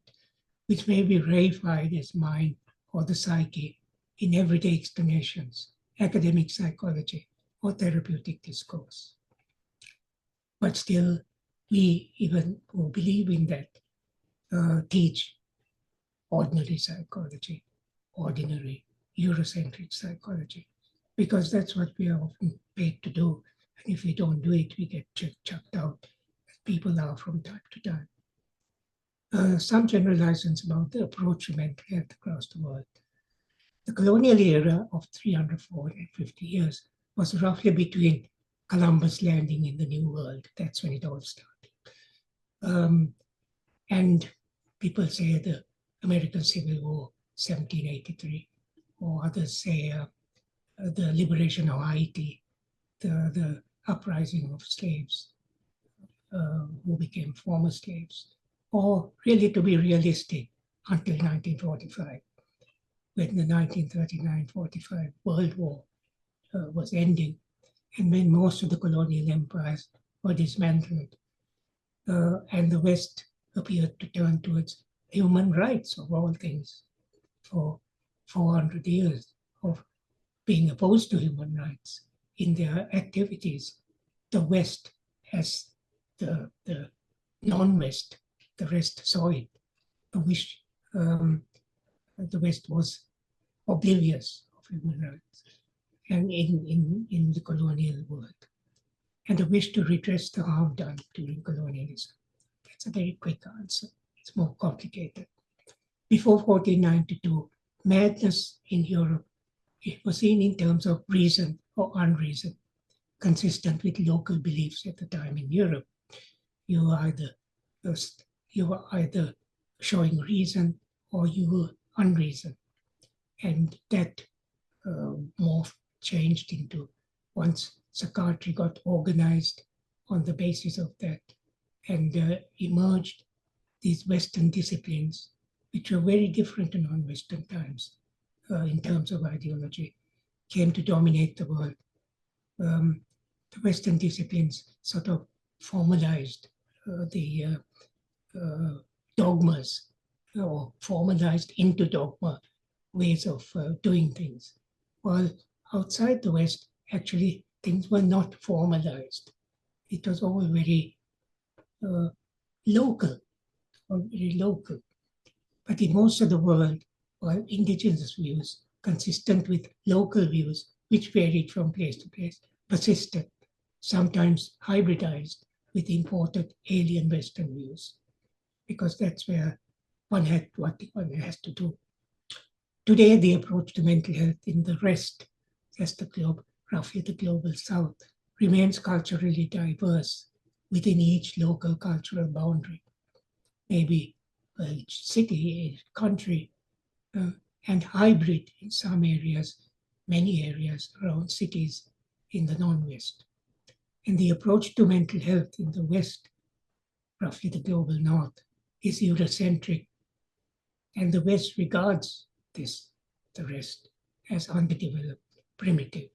Speaker 2: which may be reified as mind or the psyche in everyday explanations, academic psychology, or therapeutic discourse. But still, we even who believe in that teach ordinary psychology, ordinary Eurocentric psychology, because that's what we are often paid to do And if we don't do it, we get chucked out. People are from time to time. Some generalizations about the approach to mental health across the world. The colonial era of 300, 450 years was roughly between Columbus landing in the New World. That's when it all started. And people say the American Civil War, 1783, or others say the liberation of Haiti, the uprising of slaves who became former slaves, or really, to be realistic, until 1945, when the 1939-45 World War was ending, and when most of the colonial empires were dismantled, and the West appeared to turn towards human rights of all things for 400 years of being opposed to human rights in their activities. The West, as the non-West, the rest saw it, which the West was oblivious of human rights and in the colonial world, and a wish to redress the harm done during colonialism. That's a very quick answer. It's more complicated. Before 1492, madness in Europe, it was seen in terms of reason or unreason, consistent with local beliefs at the time in Europe. You were either showing reason or you were unreason. And that morph changed into, once psychiatry got organized on the basis of that, and emerged these Western disciplines, which were very different to non-Western times in terms of ideology, came to dominate the world. The Western disciplines sort of formalized the dogmas, or formalized into dogma ways of doing things. While outside the West, actually, things were not formalized. It was all very local, or very local. But in most of the world, while indigenous views, consistent with local views, which varied from place to place, persisted, sometimes hybridized with imported alien Western views, because that's where one had what one has to do. Today, the approach to mental health in the rest, that's the globe, roughly the global south, remains culturally diverse within each local cultural boundary, maybe each city, each country, and hybrid in some areas, many areas around cities in the non-West. And the approach to mental health in the West, roughly the global north, is Eurocentric, and the West regards this, the rest, as underdeveloped, primitive.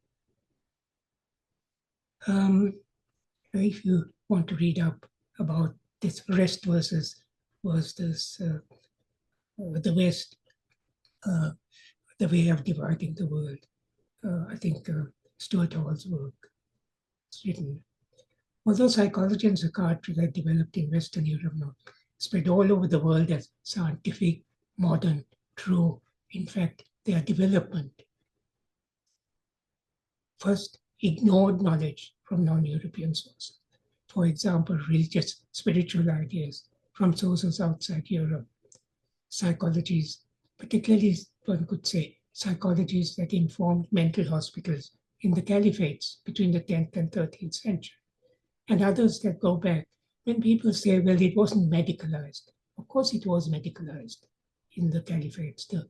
Speaker 2: If you want to read up about this rest versus the West, the way of dividing the world, I think Stuart Hall's work is written. Although psychology and psychiatry were developed in Western Europe now, spread all over the world as scientific, modern, true. In fact, their development first ignored knowledge from non-European sources. For example, religious, spiritual ideas from sources outside Europe, psychologies, particularly one could say psychologies that informed mental hospitals in the caliphates between the 10th and 13th century, and others that go back. When people say, well, it wasn't medicalized, of course it was medicalized in the caliphates, the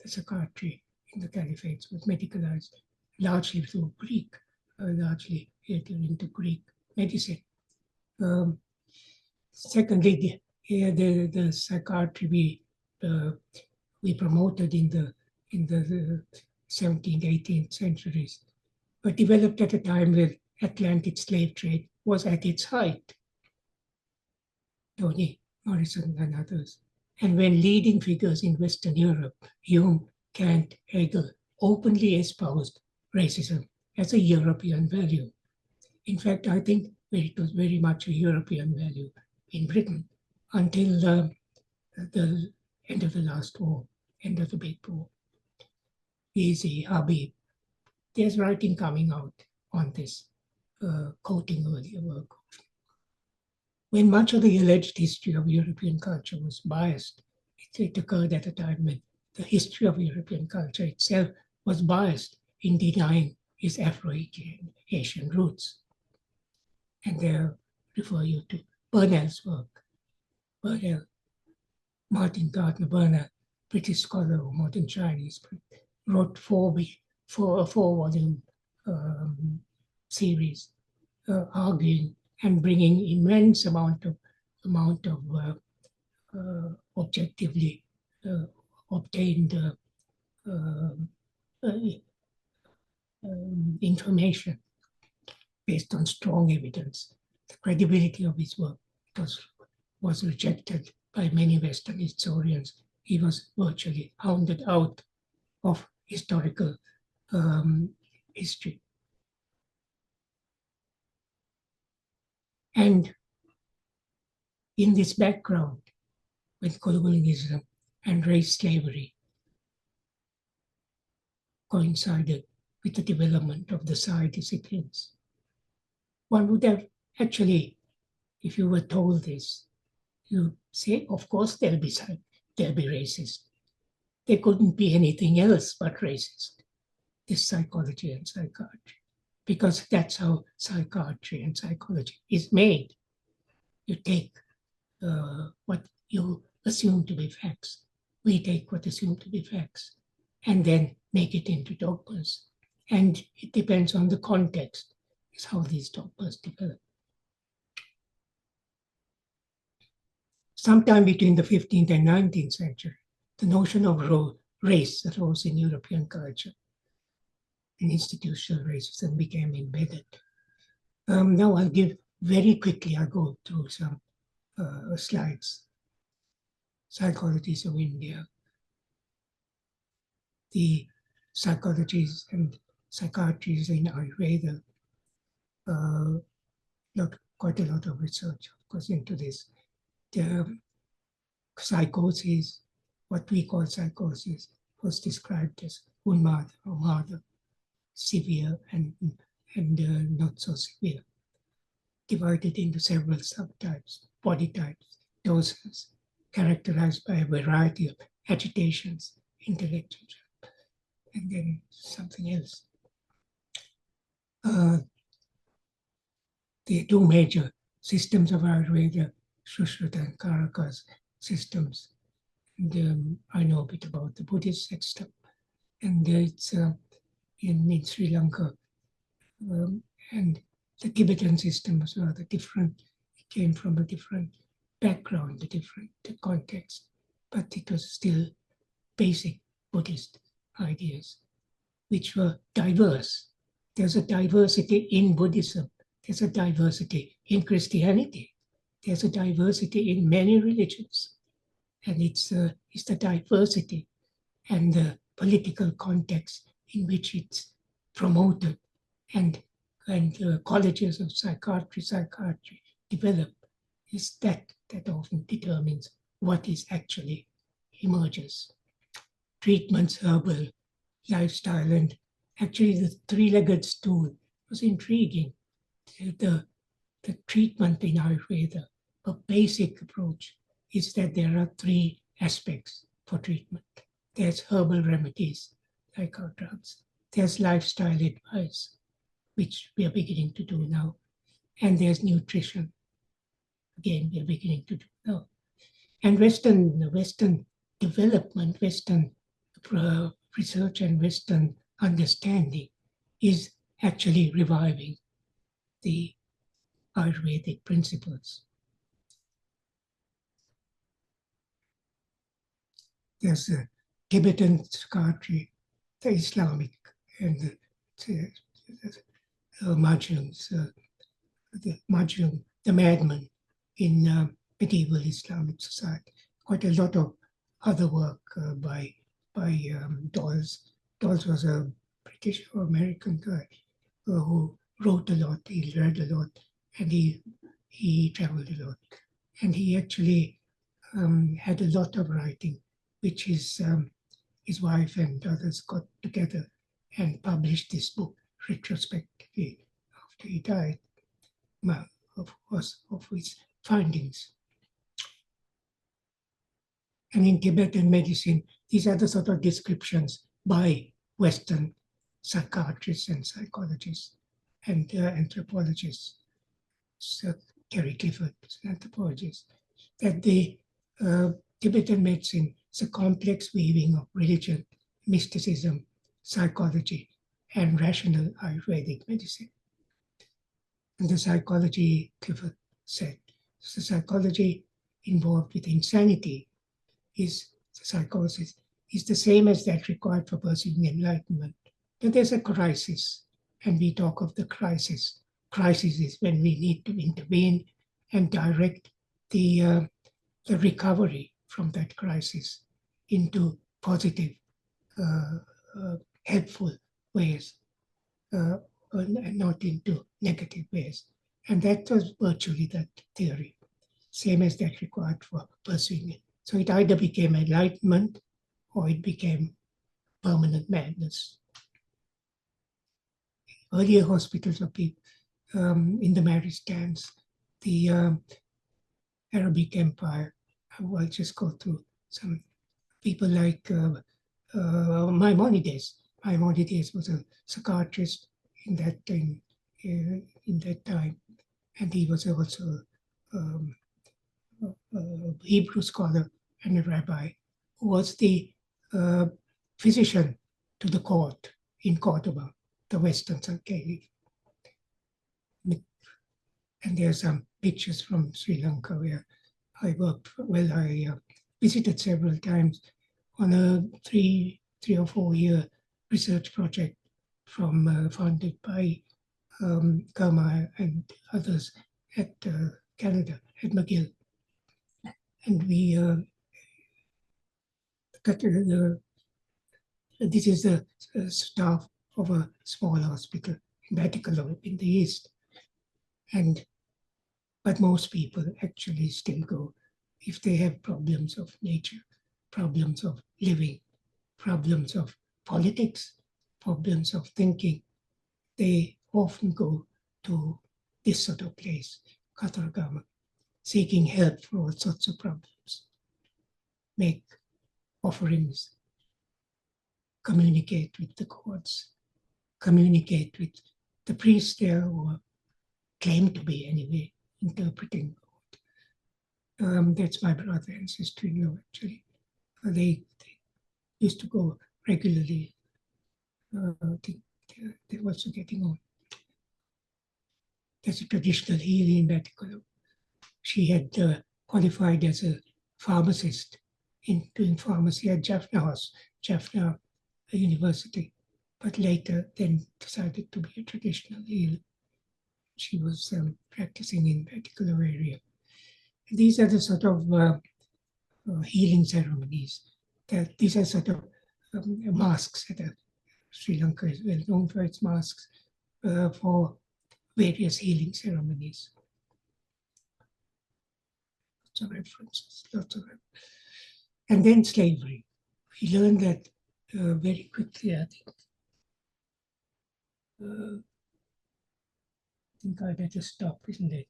Speaker 2: psychiatry in the caliphates was medicalized largely through Greek, largely into Greek medicine. Secondly, the psychiatry we promoted in the 17th, 18th centuries, but developed at a time when Atlantic slave trade was at its height. Toni Morrison and others. And when leading figures in Western Europe, Hume, Kant, Hegel, openly espoused racism as a European value. In fact, I think it was very much a European value in Britain until the end of the last war, end of the Big War. Easy, Habib. There's writing coming out on this. quoting earlier work. When much of the alleged history of European culture was biased, it occurred at a time when the history of European culture itself was biased in denying its Afro-Asian roots. And there refer you to Burnell's work. Burnell, Martin Gardner Burnell, British scholar of modern Chinese, wrote a four-volume series arguing and bringing immense amount of objectively obtained information based on strong evidence. The credibility of his work was rejected by many Western historians. He was virtually hounded out of historical history. And in this background, when colonialism and race slavery coincided with the development of the psi disciplines, one would have actually, if you were told this, you say, of course there'll be racist. There couldn't be anything else but racist. This psychology and psychiatry, because that's how psychiatry and psychology is made. You take what you assume to be facts. We take what assumed to be facts and then make it into dogmas. And it depends on the context, is how these dogmas develop. Sometime between the 15th and 19th century, the notion of race arose in European culture, and institutional racism became embedded. Now I'll give very quickly, I'll go through some slides. Psychologies of India. The psychologies and psychiatries in Ayurveda, quite a lot of research, of course, into this. The psychosis, what we call psychosis, was described as unmada or mada, severe and not so severe, divided into several subtypes, body types, doses, characterized by a variety of agitations, intellectual, and then something else. The two major systems of Ayurveda, Sushruta and Karaka's systems. And I know a bit about the Buddhist system. And it's in Sri Lanka. And the Tibetan system was rather different. It came from a different background, a different context, but it was still basic Buddhist ideas, which were diverse. There's a diversity in Buddhism. There's a diversity in Christianity. There's a diversity in many religions. And it's the diversity and the political context in which it's promoted and colleges of psychiatry develop, is that often determines what is actually emerges. Treatments, herbal, lifestyle, and actually the three-legged stool was intriguing. The treatment in Ayurveda, a basic approach, is that there are three aspects for treatment. There's herbal remedies, like our drugs. There's lifestyle advice, which we are beginning to do now. And there's nutrition. Again, we are beginning to do now. And Western development, Western research and Western understanding is actually reviving the Ayurvedic principles. There's the Tibetan psychiatry, the Islamic, and the Majums, the madman in medieval Islamic society. Quite a lot of other work by Dawes. Dawes was a British or American guy who wrote a lot, he read a lot, and he traveled a lot. And he actually had a lot of writing, which his wife and others got together and published this book retrospectively after he died of his findings. And in Tibetan medicine, these are the sort of descriptions by Western psychiatrists and psychologists and anthropologists, so Terry Clifford, an anthropologist, that the Tibetan medicine is a complex weaving of religion, mysticism, psychology, and rational Ayurvedic medicine. And the psychology, Clifford said, the psychology involved with insanity is the psychosis is the same as that required for pursuing enlightenment. But there's a crisis, and we talk of the crisis. Crisis is when we need to intervene and direct the recovery from that crisis into positive, helpful ways, and not into negative ways. And that was virtually that theory, same as that required for pursuing it. So it either became enlightenment or it became permanent madness. Earlier hospitals of people in the Maristans, the Arabic Empire, I'll just go through some people like Maimonides. Maimonides was a psychiatrist in that time, and he was also a Hebrew scholar and a rabbi who was the physician to the court in Cordoba, the Western Psychiatry. And there are some pictures from Sri Lanka where I worked, I visited several times on a three or 4 year research project funded by Kumaga and others at Canada, at McGill. And we this is the staff of a small hospital in Decolonisation in the East. But most people actually still go if they have problems of nature, problems of living, problems of politics, problems of thinking. They often go to this sort of place, Kataragama, seeking help for all sorts of problems, make offerings, communicate with the gods, communicate with the priests there, or claim to be anyway, interpreting God. That's my brother and sister-in-law, actually. They used to go regularly. They're also getting on. There's a traditional healing in Decolonisation. She had qualified as a pharmacist in doing pharmacy at Jaffna University, but later then decided to be a traditional healer. She was practicing in particular area. These are the sort of healing ceremonies. These are sort of masks. Sri Lanka is well known for its masks for various healing ceremonies. Lots of references, And then slavery. We learned that very quickly, I think I better stop, isn't it?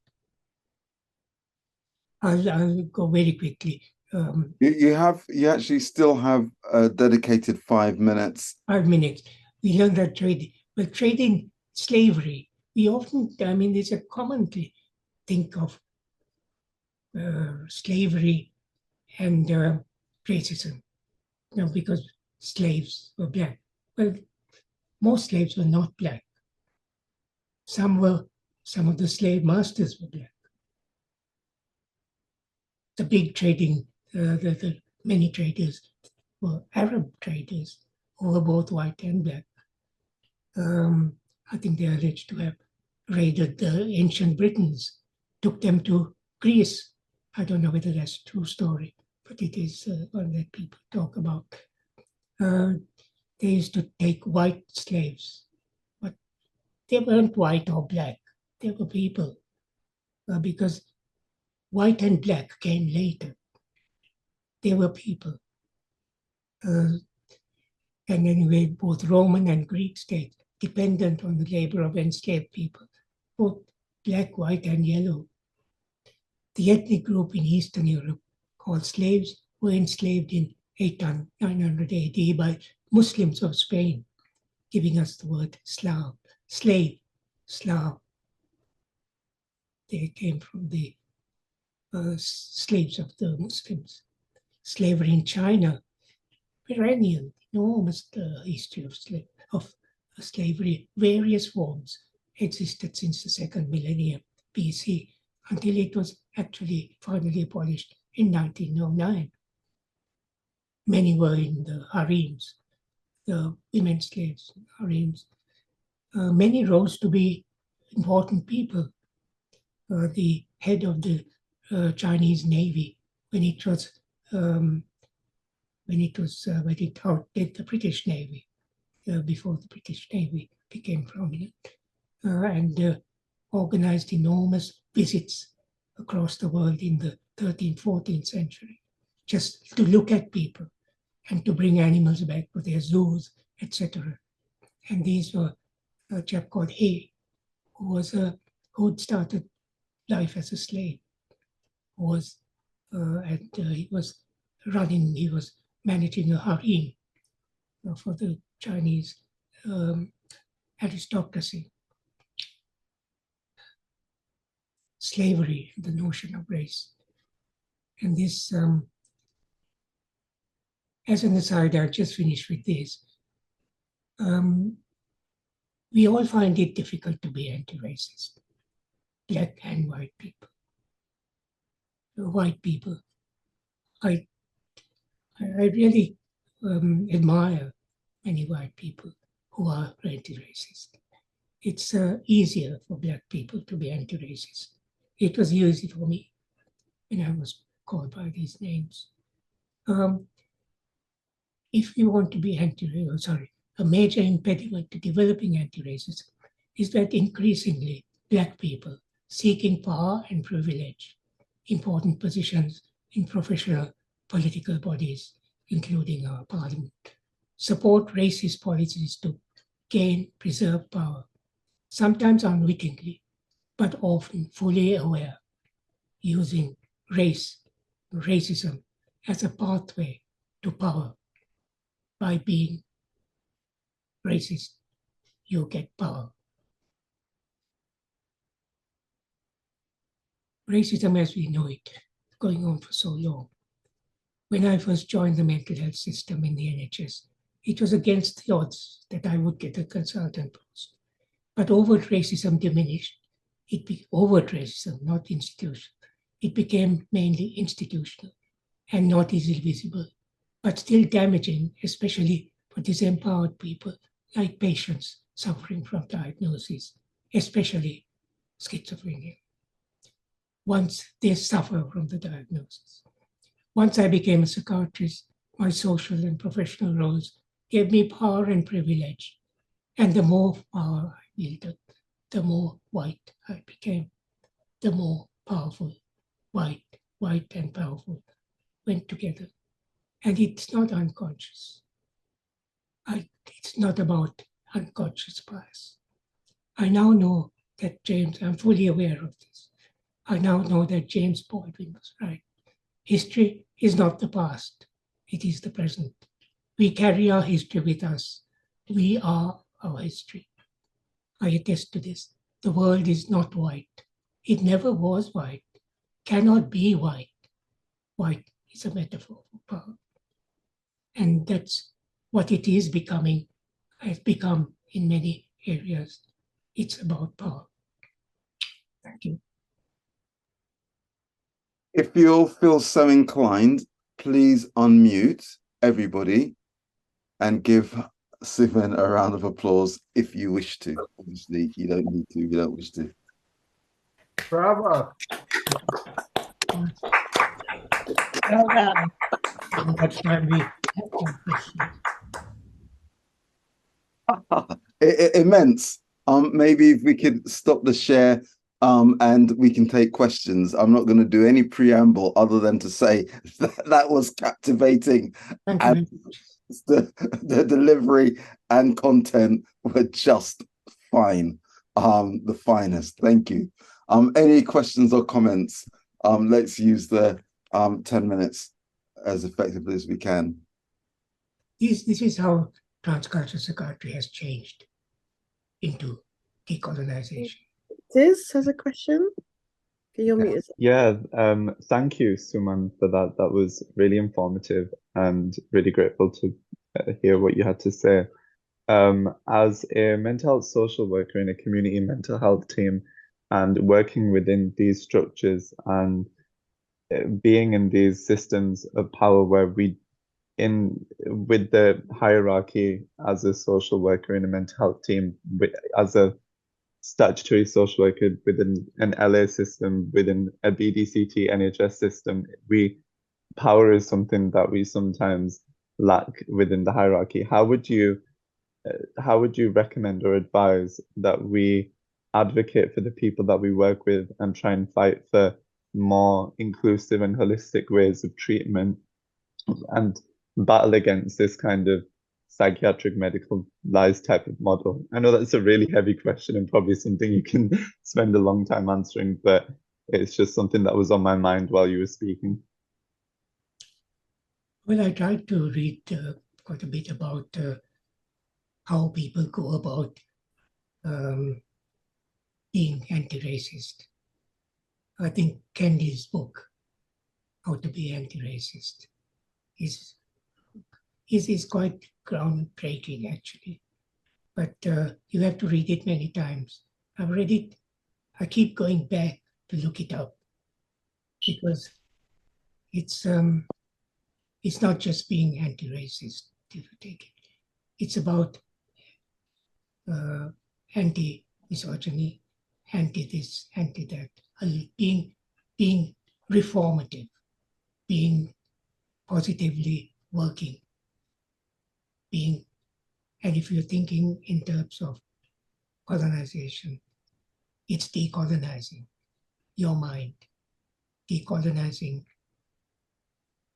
Speaker 2: I'll go very quickly.
Speaker 1: You actually still have a dedicated 5 minutes.
Speaker 2: 5 minutes. We learned that trading slavery, we often, it's a common to think of slavery and racism, because slaves were black. Well, most slaves were not black. Some of the slave masters were black. The big trading, the many traders were Arab traders who were both white and black. I think they are alleged to have raided the ancient Britons, took them to Greece. I don't know whether that's a true story, but it is one that people talk about. They used to take white slaves, but they weren't white or black. They were people, because white and black came later. They were people. And anyway, both Roman and Greek states dependent on the labor of enslaved people. both black, white, and yellow. The ethnic group in Eastern Europe called slaves were enslaved in 900 AD by Muslims of Spain, giving us the word Slav, slave, Slav. They came from the slaves of the Muslims. Slavery in China, perennial, enormous history of slavery, various forms existed since the second millennium BC until it was actually finally abolished in 1909. Many were in the harems, the women slaves, harems. Many rose to be important people. The head of the Chinese Navy, when it outdid the British Navy, before the British Navy became prominent, and organized enormous visits across the world in the 13th, 14th century, just to look at people and to bring animals back to their zoos, etc. And these were a chap called Hay, who'd started life as a slave, he was managing a harem for the Chinese aristocracy. Slavery, the notion of race. And this, as an aside, I'll just finish with this. We all find it difficult to be anti-racist, black and white people. White people, I really admire many white people who are anti-racist. It's easier for black people to be anti-racist. It was easy for me when I was called by these names. If you want to be a major impediment to developing anti-racism is that increasingly black people seeking power and privilege, important positions in professional political bodies, including our parliament, support racist policies to preserve power, sometimes unwittingly, but often fully aware, using racism as a pathway to power. By being racist, you get power. Racism as we know it, going on for so long. When I first joined the mental health system in the NHS, it was against the odds that I would get a consultant post. But overt racism diminished. Overt racism, not institutional. It became mainly institutional and not easily visible, but still damaging, especially for disempowered people like patients suffering from diagnoses, especially schizophrenia, once they suffer from the diagnosis. Once I became a psychiatrist, my social and professional roles gave me power and privilege. And the more power I wielded, the more white I became, the more powerful. White and powerful went together. And it's not unconscious. It's not about unconscious bias. I now know that I'm fully aware of this. I now know that James Baldwin was right. History is not the past, it is the present. We carry our history with us. We are our history. I attest to this. The world is not white. It never was white, cannot be white. White is a metaphor for power. And that's what it is becoming, has become in many areas. It's about power. Thank you.
Speaker 1: If you all feel so inclined, please unmute everybody and give Suman a round of applause if you wish to. Obviously, you don't need to, you don't wish to.
Speaker 7: Bravo.
Speaker 2: Well done. How much time we have questions?
Speaker 1: Immense. Maybe if we could stop the share and we can take questions. I'm not going to do any preamble other than to say that was captivating.
Speaker 2: Thank
Speaker 1: and
Speaker 2: you.
Speaker 1: the delivery and content were just fine. the finest. Thank you. Any questions or comments? Let's use the 10 minutes as effectively as we can.
Speaker 2: This is how transcultural psychiatry has changed into decolonization.
Speaker 3: This has a question. Can you mute yourself?
Speaker 7: Yeah, thank you, Suman, for that. That was really informative and really grateful to hear what you had to say. As a mental health social worker in a community mental health team and working within these structures and being in these systems of power where with the hierarchy as a social worker in a mental health team, as a statutory social worker within an LA system, within a BDCT NHS system, power is something that we sometimes lack within the hierarchy. How would you recommend or advise that we advocate for the people that we work with and try and fight for more inclusive and holistic ways of treatment and battle against this kind of psychiatric medical lies type of model? I know that's a really heavy question and probably something you can spend a long time answering, but it's just something that was on my mind while you were speaking.
Speaker 2: Well, I tried to read quite a bit about how people go about being anti-racist. I think Candy's book, How to Be Anti-Racist, is quite groundbreaking, actually. But you have to read it many times. I've read it. I keep going back to look it up because it's not just being anti-racist, if you take it. It's about anti-misogyny, anti-this, anti-that, being reformative, being positively working, and if you're thinking in terms of colonization, it's decolonizing your mind, decolonizing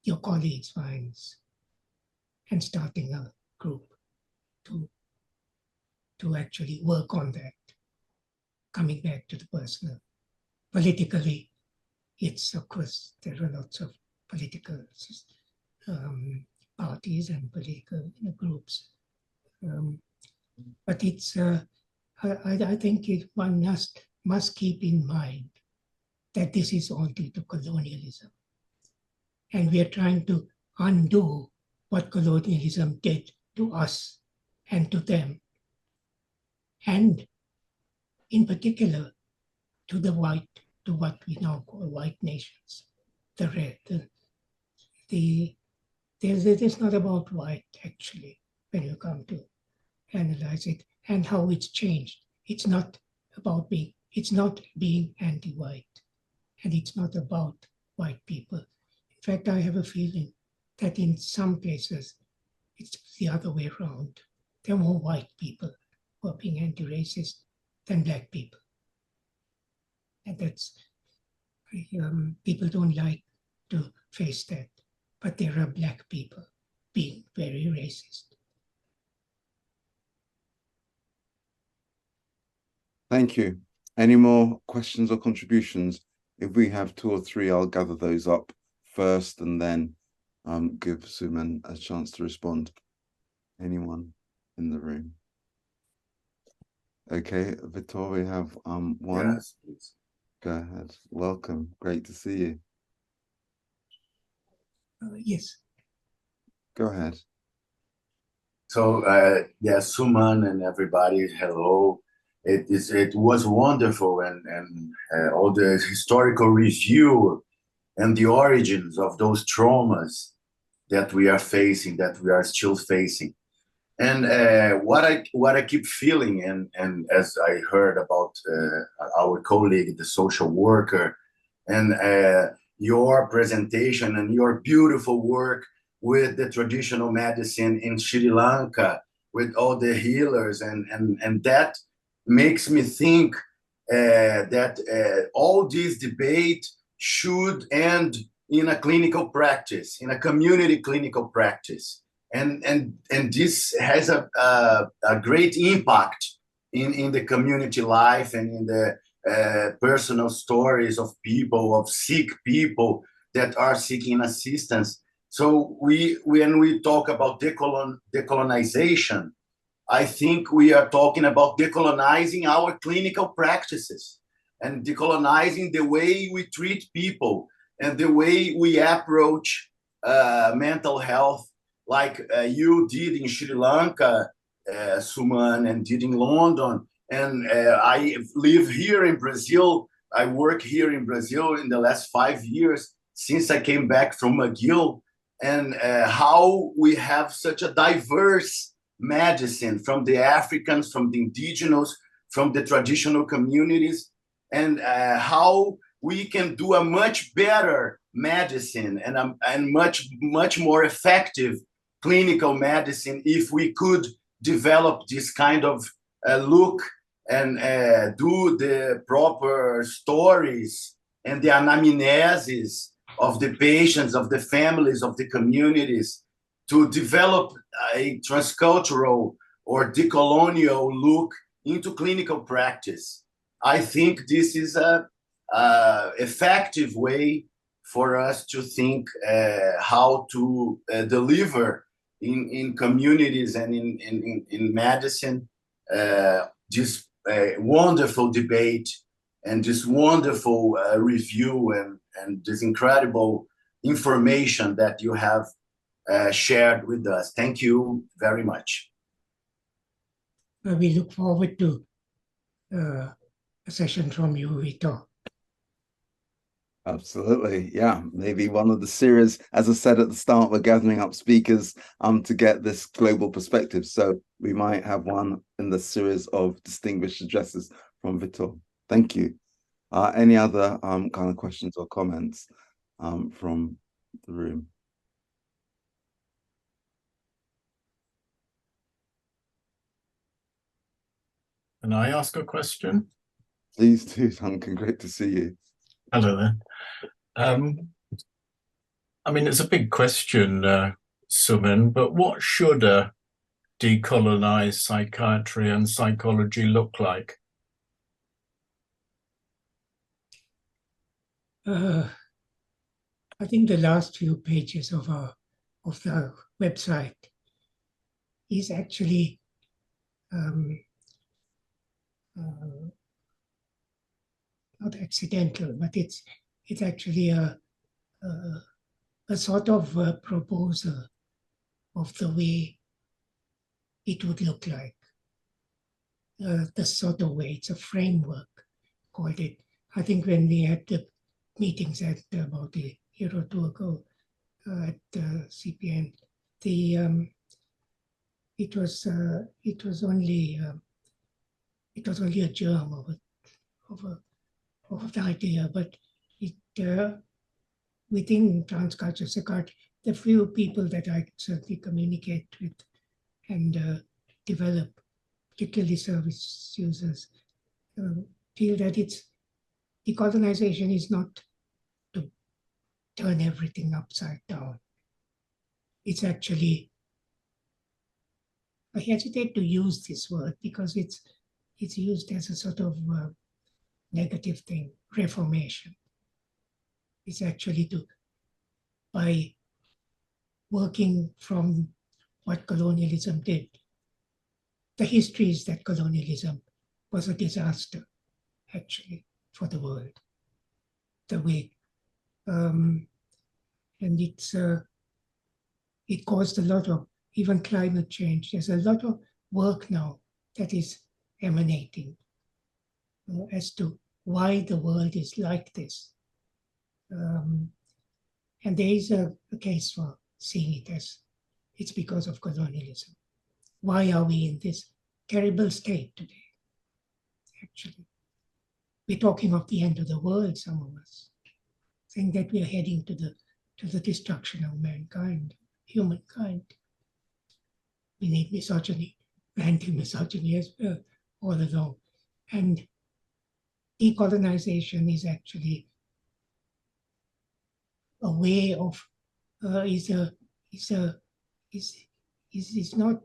Speaker 2: your colleagues' minds, and starting a group to actually work on that. Coming back to the personal. Politically, it's, of course, there are lots of political parties and political groups. But it's, I think one must keep in mind that this is all due to colonialism. And we are trying to undo what colonialism did to us and to them. And in particular, to what we now call white nations. It's not about white, actually, when you come to analyze it and how it's changed. It's not being anti-white, and it's not about white people. In fact, I have a feeling that in some places, it's the other way around. There are more white people who are being anti-racist than black people. And that's, people don't like to face that, but there are black people being very racist.
Speaker 1: Thank you. Any more questions or contributions? If we have 2 or 3, I'll gather those up first and then give Suman a chance to respond. Anyone in the room? Okay, Vitor, we have one.
Speaker 8: Yes, please.
Speaker 1: Go ahead. Welcome. Great to see you.
Speaker 2: Yes.
Speaker 1: Go ahead.
Speaker 8: So, Suman and everybody, hello. It was wonderful and all the historical review and the origins of those traumas that we are facing, that we are still facing. And what I keep feeling, and as I heard about our colleague, the social worker, and your presentation and your beautiful work with the traditional medicine in Sri Lanka, with all the healers, and that makes me think that all this debate should end in a clinical practice, in a community clinical practice. And this has a great impact in the community life and in the personal stories of people, of sick people that are seeking assistance. So when we talk about decolonization, I think we are talking about decolonizing our clinical practices and decolonizing the way we treat people and the way we approach mental health, like you did in Sri Lanka, Suman, and did in London. And I live here in Brazil. I work here in Brazil in the last 5 years since I came back from McGill, and how we have such a diverse medicine from the Africans, from the indigenous, from the traditional communities, and how we can do a much better medicine and much more effective clinical medicine if we could develop this kind of look and do the proper stories and the anamnesis of the patients, of the families, of the communities, to develop a transcultural or decolonial look into clinical practice. I think this is a effective way for us to think how to deliver in communities and in medicine this wonderful debate and this wonderful review and this incredible information that you have shared with us. Thank you very much.
Speaker 2: We look forward to a session from you, Vito.
Speaker 1: Absolutely. Yeah. Maybe one of the series, as I said at the start, we're gathering up speakers to get this global perspective. So we might have one in the series of distinguished addresses from Vito. Thank you. Any other kind of questions or comments from the room?
Speaker 9: Can I ask a question?
Speaker 1: Please do, Duncan. Great to see you.
Speaker 9: Hello there. I mean, it's a big question, Suman, but what should a decolonized psychiatry and psychology look like?
Speaker 2: I think the last few pages of the website is actually not accidental, but it's actually a sort of a proposal of the way it would look like. The sort of way, it's a framework, called it. I think when we had the meetings at about a year or two ago at CPN, it was only a germ of the idea, but it within transcultural psychiatry, the few people that I certainly communicate with and develop, particularly service users, feel that decolonization is not to turn everything upside down. It's actually, I hesitate to use this word because it's used as a sort of negative thing, reformation. It's actually by working from what colonialism did. The history is that colonialism was a disaster, actually, for the world. The way, and it caused a lot of, even climate change. There's a lot of work now that is emanating as to why the world is like this. And there is a case for seeing it as it's because of colonialism. Why are we in this terrible state today? Actually, we're talking of the end of the world, some of us, saying that we are heading to the destruction of mankind, humankind. We need misogyny, anti-misogyny as well, all along. And decolonization is actually a way of is not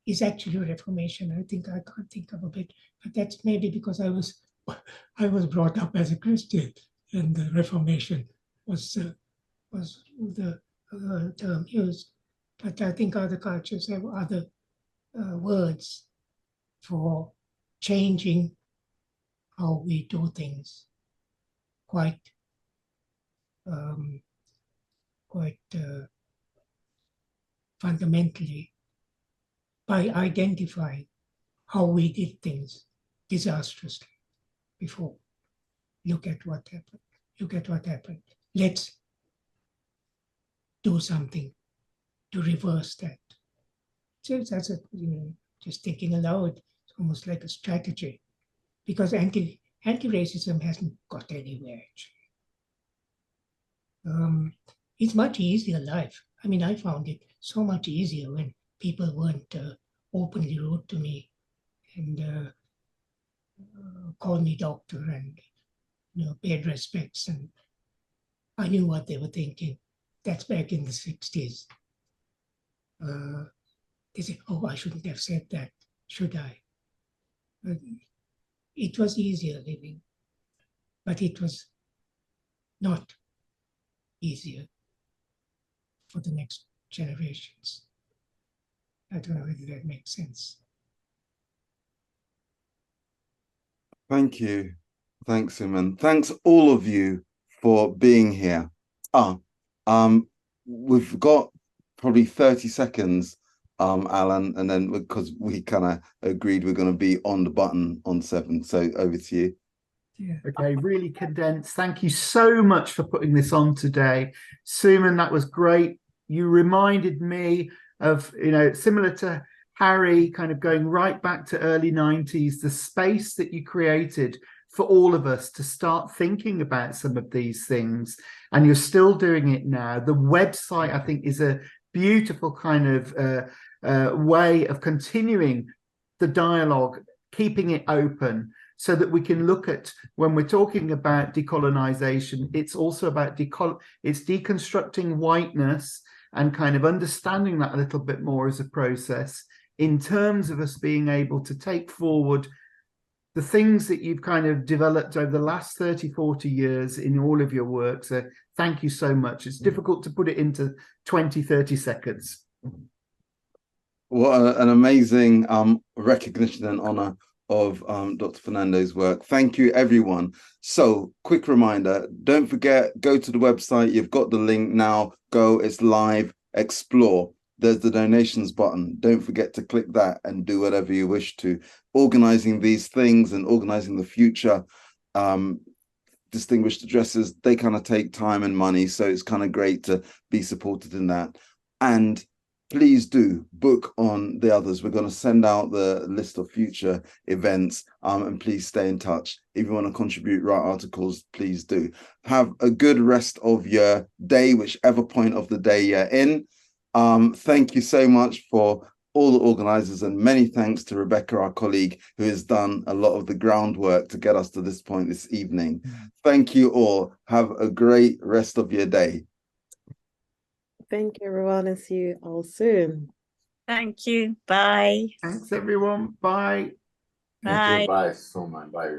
Speaker 2: is actually Reformation. I think I can't think of a bit, but that's maybe because I was brought up as a Christian, and the Reformation was the term used. But I think other cultures have other words for changing how we do things quite fundamentally by identifying how we did things disastrously before. Look at what happened. Look at what happened. Let's do something to reverse that. So that's just thinking aloud. It's almost like a strategy, because anti-racism hasn't got anywhere. It's much easier life. I mean, I found it so much easier when people weren't openly rude to me and called me doctor and paid respects, and I knew what they were thinking. That's back in the 60s. They said, "Oh, I shouldn't have said that, should I?" It was easier living, but it was not easier for the next generations. I don't know whether that makes sense.
Speaker 1: Thank you. Thanks, Suman. Thanks all of you for being here. We've got probably 30 seconds, Alan, and then because we kind of agreed we're going to be on the button on 7. So over to you.
Speaker 10: Yeah. Okay, really condensed. Thank you so much for putting this on today. Suman, that was great. You reminded me of, similar to Harry, kind of going right back to early 90s, the space that you created for all of us to start thinking about some of these things. And you're still doing it now. The website, I think, is a beautiful kind of way of continuing the dialogue, keeping it open, so that we can look at, when we're talking about decolonisation, it's also about it's deconstructing whiteness and kind of understanding that a little bit more as a process in terms of us being able to take forward the things that you've kind of developed over the last 30, 40 years in all of your work. So thank you so much. It's difficult to put it into 20, 30 seconds.
Speaker 1: What an amazing recognition and honor of Dr. Fernando's work. Thank you, everyone. So, quick reminder, don't forget, go to the website. You've got the link now. Go, it's live, explore. There's the donations button. Don't forget to click that and do whatever you wish to. Organizing these things and organizing the future distinguished addresses, they kind of take time and money. So it's kind of great to be supported in that. And please do book on the others. We're going to send out the list of future events, and please stay in touch. If you want to contribute, write articles, please do. Have a good rest of your day, whichever point of the day you're in. Thank you so much for all the organizers, and many thanks to Rebecca, our colleague, who has done a lot of the groundwork to get us to this point this evening. Thank you all. Have a great rest of your day.
Speaker 3: Thank you, everyone, and see you all soon.
Speaker 11: Thank you. Bye.
Speaker 10: Thanks, everyone. Bye.
Speaker 11: Bye.
Speaker 8: Bye, Suman. Bye.